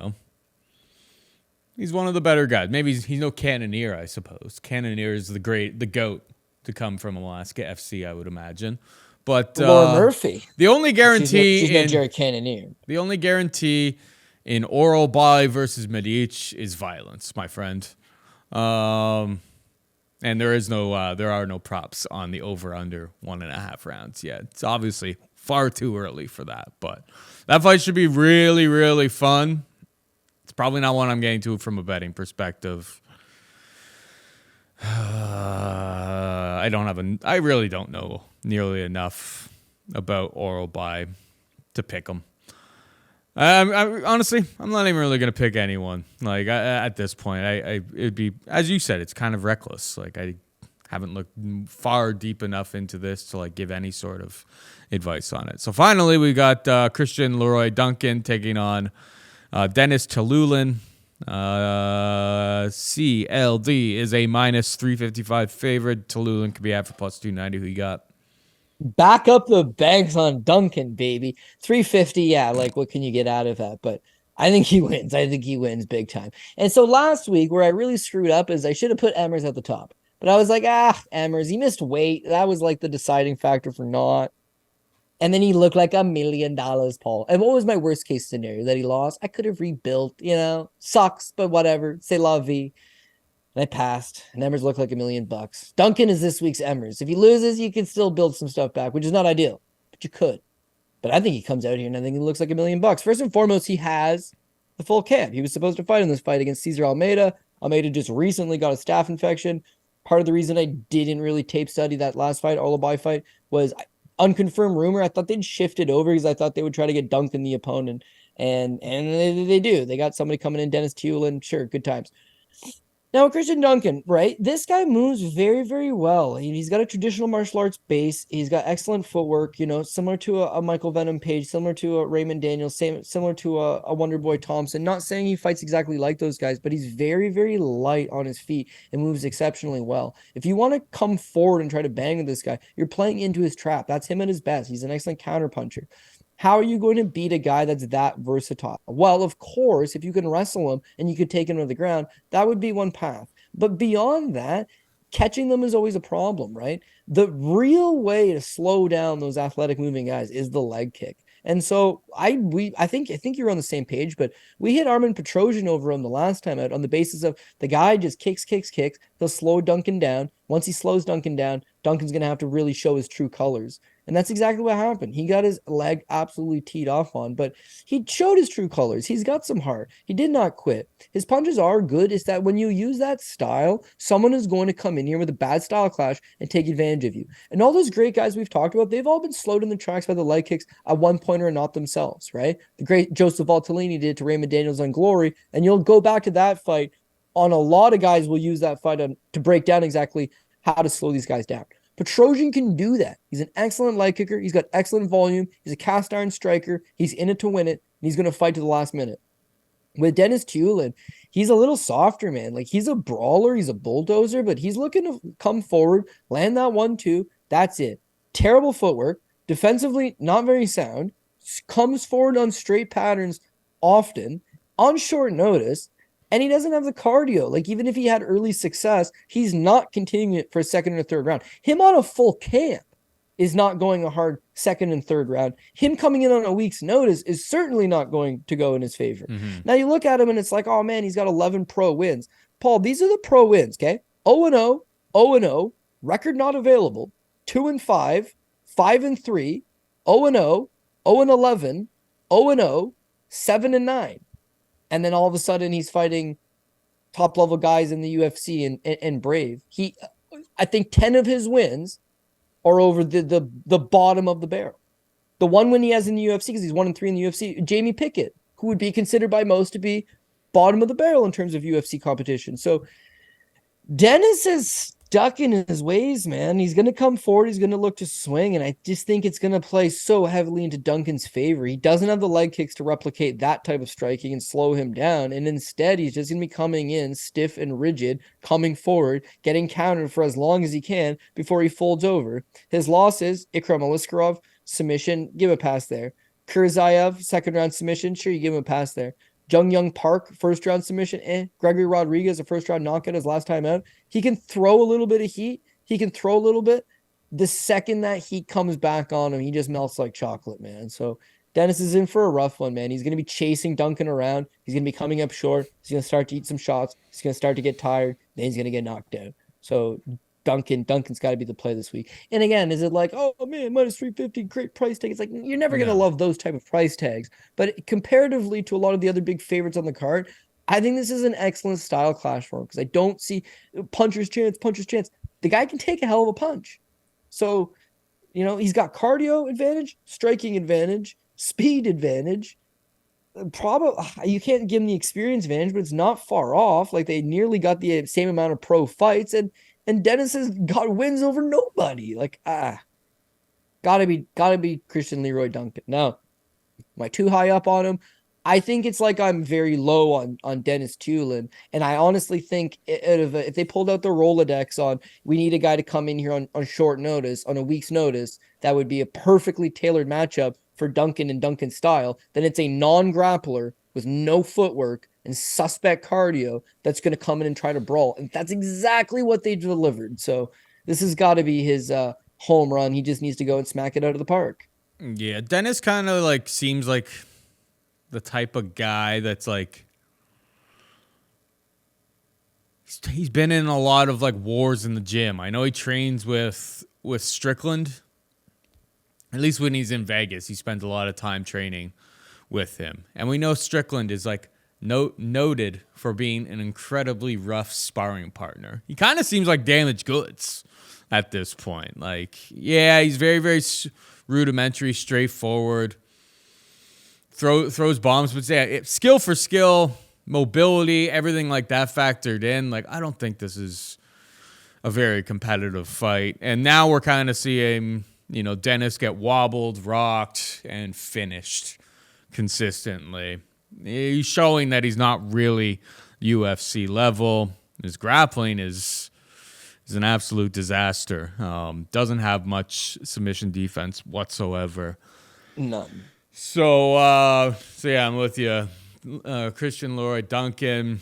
one of the better guys. Maybe he's no Cannonier, I suppose. Cannonier is the GOAT to come from Alaska FC, I would imagine. But Laura Murphy. The only guarantee she's no Jared Cannonier. The only guarantee in Orolbai versus Medic is violence, my friend. And there are no props on the over under 1.5 rounds yet. It's obviously far too early for that, but that fight should be really, really fun. It's probably not one I'm getting to from a betting perspective. I really don't know nearly enough about Orolbai to pick them. Honestly, I'm not even really gonna pick anyone. Like at this point, it'd be, as you said, it's kind of reckless. Like I haven't looked far deep enough into this to like give any sort of advice on it. So finally, we got Christian Leroy Duncan taking on Dennis Talulin. CLD is a -355 favorite. Talulin could be at for +290. Who you got? Back up the banks on Duncan, baby. 350, yeah, like what can you get out of that? But I think he wins. I think he wins big time. And so last week, where I really screwed up is I should have put Emmers at the top. But I was like, Emmers, he missed weight. That was like the deciding factor for not. And then he looked like $1 million, Paul. And what was my worst case scenario? That he lost? I could have rebuilt, sucks, but whatever. C'est la vie. And I passed. And Emmers looked like $1 million. Duncan is this week's Emmers. If he loses, you can still build some stuff back, which is not ideal, but you could. But I think he comes out here and I think he looks like $1 million. First and foremost, he has the full camp. He was supposed to fight in this fight against Cesar Almeida. Almeida just recently got a staph infection. Part of the reason I didn't really tape study that last fight, Orolbai fight, was unconfirmed rumor. I thought they'd shift it over because I thought they would try to get Duncan the opponent. And they do. They got somebody coming in, Dennis Tulin. Sure, good times. Now, Christian Duncan, right? This guy moves very, very well. He's got a traditional martial arts base. He's got excellent footwork, similar to a Michael Venom Page, similar to a Raymond Daniels, similar to a Wonder Boy Thompson. Not saying he fights exactly like those guys, but he's very, very light on his feet and moves exceptionally well. If you want to come forward and try to bang with this guy, you're playing into his trap. That's him at his best. He's an excellent counterpuncher. How are you going to beat a guy that's that versatile? Well, of course, if you can wrestle him and you could take him to the ground, that would be one path. But beyond that, catching them is always a problem, right? The real way to slow down those athletic moving guys is the leg kick. And so I think you're on the same page, but we hit Armin Petrosian over him the last time out on the basis of the guy just kicks. He'll slow Duncan down. Once he slows Duncan down, Duncan's going to have to really show his true colors. And that's exactly what happened. He got his leg absolutely teed off on, but he showed his true colors. He's got some heart. He did not quit. His punches are good. It's that when you use that style, someone is going to come in here with a bad style clash and take advantage of you. And all those great guys we've talked about, they've all been slowed in the tracks by the leg kicks at one point or not themselves, right? The great Joseph Valtellini did to Raymond Daniels on Glory, and you'll go back to that fight on a lot of guys will use that fight to break down exactly how to slow these guys down. Petrosian can do that. He's an excellent leg kicker. He's got excellent volume. He's a cast iron striker. He's in it to win it, and he's going to fight to the last minute. With Dennis Tulin, he's a little softer, man. Like, he's a brawler. He's a bulldozer, but he's looking to come forward, land that 1-2. That's it. Terrible footwork. Defensively, not very sound. Comes forward on straight patterns often, on short notice. And he doesn't have the cardio. Like, even if he had early success, he's not continuing it for a second or third round. Him on a full camp is not going a hard second and third round. Him coming in on a week's notice is certainly not going to go in his favor. Mm-hmm. Now, you look at him and it's like, oh, man, he's got 11 pro wins. Paul, these are the pro wins, okay? 0-0, 0-0, record not available, 2-5, 5-3, 0-0, 0-11, 0-0, 7-9. And then all of a sudden he's fighting top level guys in the UFC and Brave. I think 10 of his wins are over the bottom of the barrel. The one win he has in the UFC, because he's 1-3 in the UFC, Jamie Pickett, who would be considered by most to be bottom of the barrel in terms of UFC competition. So Dennis is stuck in his ways, man. He's going to come forward. He's going to look to swing. And I just think it's going to play so heavily into Duncan's favor. He doesn't have the leg kicks to replicate that type of striking and slow him down. And instead, he's just going to be coming in stiff and rigid, coming forward, getting countered for as long as he can before he folds over. His losses, Ikram Aliskerov, submission, give a pass there. Kurzayev, second round submission, sure, you give him a pass there. Jung Young Park, first round submission. Gregory Rodriguez, a first round knockout his last time out. He can throw a little bit of heat. He can throw a little bit. The second that heat comes back on him, he just melts like chocolate, man. So Dennis is in for a rough one, man. He's going to be chasing Duncan around. He's going to be coming up short. He's going to start to eat some shots. He's going to start to get tired. Then he's going to get knocked out. So Duncan's got to be the play this week. And again, is it like, oh man, minus 350, great price tag? It's like, you're never going to No. love those type of price tags. But comparatively to a lot of the other big favorites on the card, I think this is an excellent style clash for him because I don't see puncher's chance, puncher's chance. The guy can take a hell of a punch. So, he's got cardio advantage, striking advantage, speed advantage. Probably you can't give him the experience advantage, but it's not far off. Like they nearly got the same amount of pro fights, and Dennis has got wins over nobody. Like gotta be Christian Leroy Duncan. Now, am I too high up on him? I think it's like I'm very low on Dennis Tulin, and I honestly think if they pulled out the Rolodex on we need a guy to come in here on short notice, on a week's notice, that would be a perfectly tailored matchup for Duncan and Duncan's style, then it's a non-grappler with no footwork and suspect cardio that's going to come in and try to brawl, and that's exactly what they delivered. So this has got to be his home run. He just needs to go and smack it out of the park. Yeah, Dennis kind of like seems like the type of guy that's like he's been in a lot of like wars in the gym. I know he trains with Strickland. At least when he's in Vegas, he spends a lot of time training with him. And we know Strickland is like noted for being an incredibly rough sparring partner. He kind of seems like damaged goods at this point. Like, yeah, he's very, very rudimentary, straightforward. Throws bombs, but yeah, skill for skill, mobility, everything like that factored in. Like, I don't think this is a very competitive fight. And now we're kind of seeing, Dennis get wobbled, rocked, and finished consistently. He's showing that he's not really UFC level. His grappling is an absolute disaster. Doesn't have much submission defense whatsoever. None. So yeah, I'm with you. Christian Leroy Duncan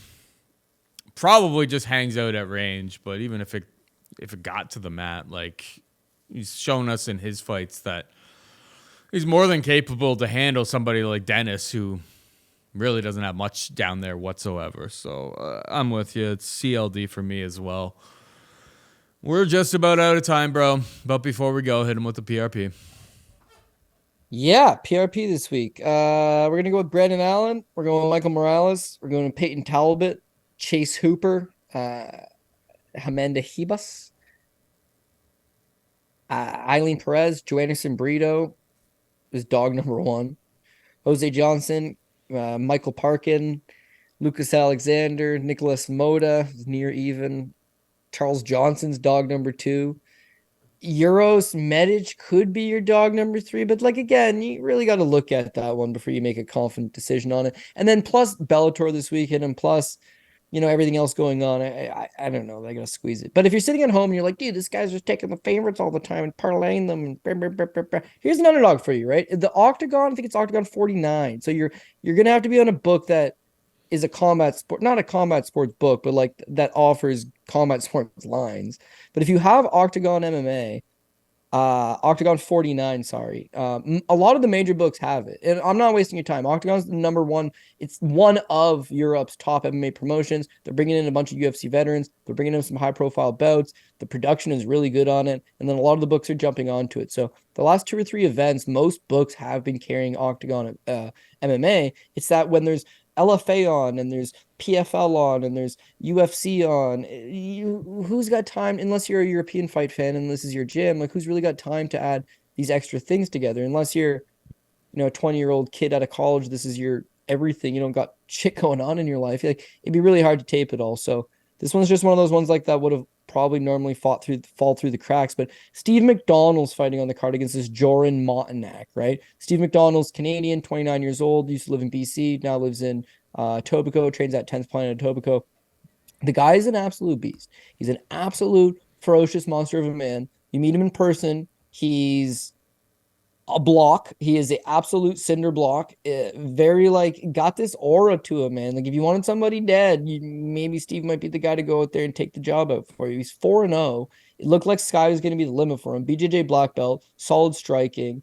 probably just hangs out at range, but even if it got to the mat, like he's shown us in his fights that he's more than capable to handle somebody like Dennis, who really doesn't have much down there whatsoever. So I'm with you. It's CLD for me as well. We're just about out of time, bro. But before we go, hit him with the PRP. Yeah, PRP this week. We're gonna go with Brandon Allen. We're going with Michael Morales. We're going with Payton Talbott, Chase Hooper, Amanda Ribas, Ailin Perez, Joanderson Brito is dog number 1. Jose Johnson, Michael Parkin, Lucas Alexander, Nikolas Motta is near even. Charles Johnson's dog number 2. Uros Medic could be your dog number 3, but like again, you really got to look at that one before you make a confident decision on it. And then plus Bellator this weekend, and plus, everything else going on. I don't know. I gotta squeeze it. But if you're sitting at home and you're like, dude, this guy's just taking the favorites all the time and parlaying them. And here's an underdog for you, right? The Octagon, I think it's Octagon 49. So you're gonna have to be on a book that is a combat sport, not a combat sports book, but like that offers combat sports lines. But if you have Octagon MMA, Octagon 49, sorry. A lot of the major books have it. And I'm not wasting your time. Octagon's the number 1. It's one of Europe's top MMA promotions. They're bringing in a bunch of UFC veterans. They're bringing in some high profile bouts. The production is really good on it. And then a lot of the books are jumping onto it. So the last 2 or 3 events, most books have been carrying Octagon MMA. It's that when there's LFA on and there's PFL on and there's UFC on, who's got time, unless you're a European fight fan and this is your gym, like who's really got time to add these extra things together? Unless you're, a 20-year-old kid out of college, this is your everything, you don't got shit going on in your life. Like it'd be really hard to tape it all. So this one's just one of those ones like that would have probably normally fall through the cracks. But Steve McDonald's fighting on the card against this Joran Montanak, right? Steve McDonald's Canadian, 29 years old, used to live in BC, now lives in Etobicoke, trains at 10th Planet Etobicoke. The guy is an absolute beast. He's an absolute ferocious monster of a man. You meet him in person, he's a block. He is an absolute cinder block. Very got this aura to him, man. Like if you wanted somebody dead, maybe Steve might be the guy to go out there and take the job out for you. He's 4-0. It looked like sky was going to be the limit for him. BJJ black belt, solid striking,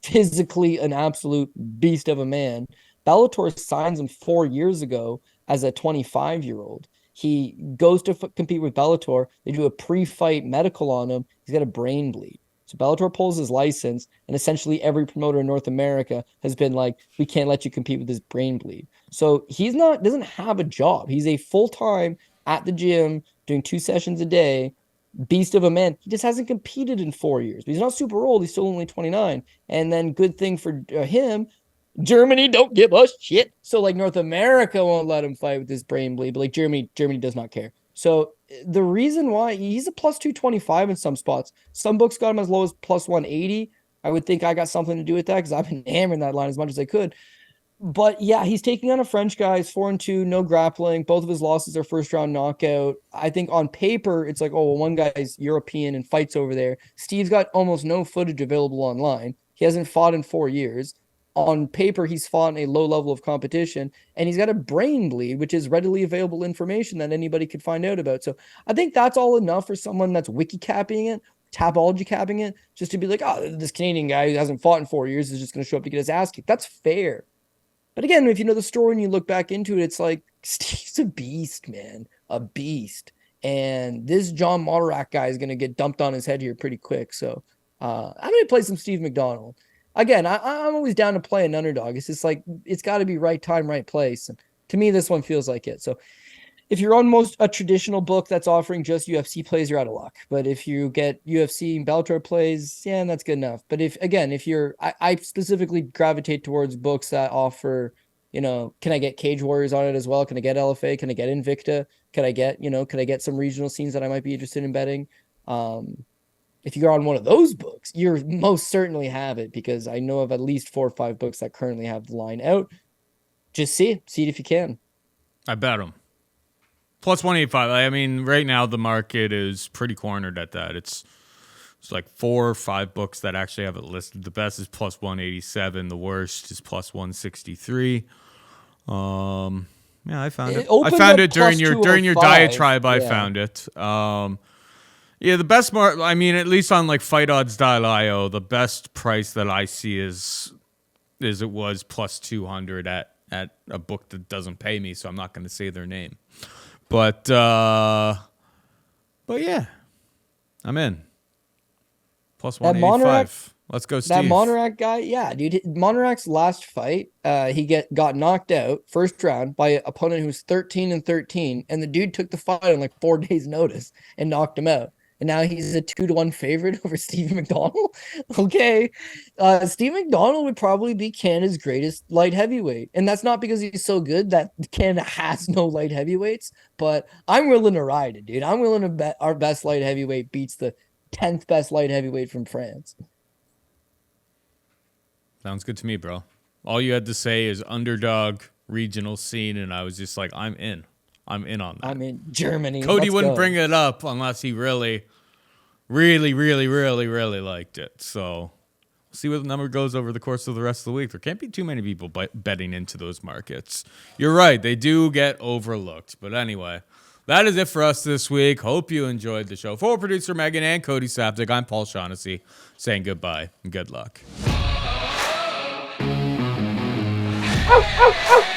physically an absolute beast of a man. Bellator signs him 4 years ago as a 25-year-old. He goes to compete with Bellator. They do a pre-fight medical on him. He's got a brain bleed. So Bellator pulls his license, and essentially every promoter in North America has been like, we can't let you compete with this brain bleed. So doesn't have a job. He's a full-time at the gym doing 2 sessions a day, beast of a man. He just hasn't competed in 4 years. But he's not super old. He's still only 29. And then good thing for him, Germany don't give a shit. So like North America won't let him fight with this brain bleed, but like Germany does not care. So the reason why he's a plus 225 in some spots, some books got him as low as plus 180. I would think I got something to do with that because I've been hammering that line as much as I could. But yeah, he's taking on a French guy. He's 4-2, no grappling. Both of his losses are first round knockout. I think on paper, it's like, oh, well, one guy's European and fights over there. Steve's got almost no footage available online. He hasn't fought in 4 years. On paper, he's fought in a low level of competition, and he's got a brain bleed, which is readily available information that anybody could find out about. So I think that's all enough for someone that's wiki capping it, Tapology capping it, just to be like, oh, this Canadian guy who hasn't fought in 4 years is just going to show up to get his ass kicked. That's fair. But again, if you know the story and you look back into it, it's like, Steve's a beast, man, a beast. And this John Mottarak guy is going to get dumped on his head here pretty quick. So I'm going to play some Steve McDonald. Again, I'm always down to play an underdog. It's just like, it's got to be right time, right place. And to me, this one feels like it. So if you're on a traditional book that's offering just UFC plays, you're out of luck. But if you get UFC and Bellator plays, yeah, that's good enough. But I specifically gravitate towards books that offer, can I get Cage Warriors on it as well? Can I get LFA? Can I get Invicta? Can I get some regional scenes that I might be interested in betting? If you're on one of those books, you're most certainly have it, because I know of at least 4 or 5 books that currently have the line out. Just see it if you can. I bet them. Plus 185. I mean, right now the market is pretty cornered at that. It's like 4 or 5 books that actually have it listed. The best is plus 187. The worst is plus 163. Yeah, I found it. I found it during your diatribe. I found it. Yeah, the best I mean, at least on like FightOdds.io, the best price that I see is it was plus 200 at a book that doesn't pay me, so I'm not going to say their name. But yeah, I'm in. Plus 185. Let's go, Steve. That Mottarak guy, yeah, dude. Mottarak's last fight, he got knocked out first round by an opponent who was 13-13, and the dude took the fight on like 4 days' notice and knocked him out. And now he's a 2-1 favorite over Steve McDonald. Okay. Steve McDonald would probably be Canada's greatest light heavyweight. And that's not because he's so good that Canada has no light heavyweights, but I'm willing to ride it, dude. I'm willing to bet our best light heavyweight beats the 10th best light heavyweight from France. Sounds good to me, bro. All you had to say is underdog regional scene, and I was just like, I'm in. I'm in on that. I'm in Germany. Cody wouldn't bring it up unless he really, really, really, really, really liked it. So we'll see what the number goes over the course of the rest of the week. There can't be too many people betting into those markets. You're right. They do get overlooked. But anyway, that is it for us this week. Hope you enjoyed the show. For producer Megan and Cody Saptic, I'm Paul Shaughnessy saying goodbye and good luck. Ow, ow, ow.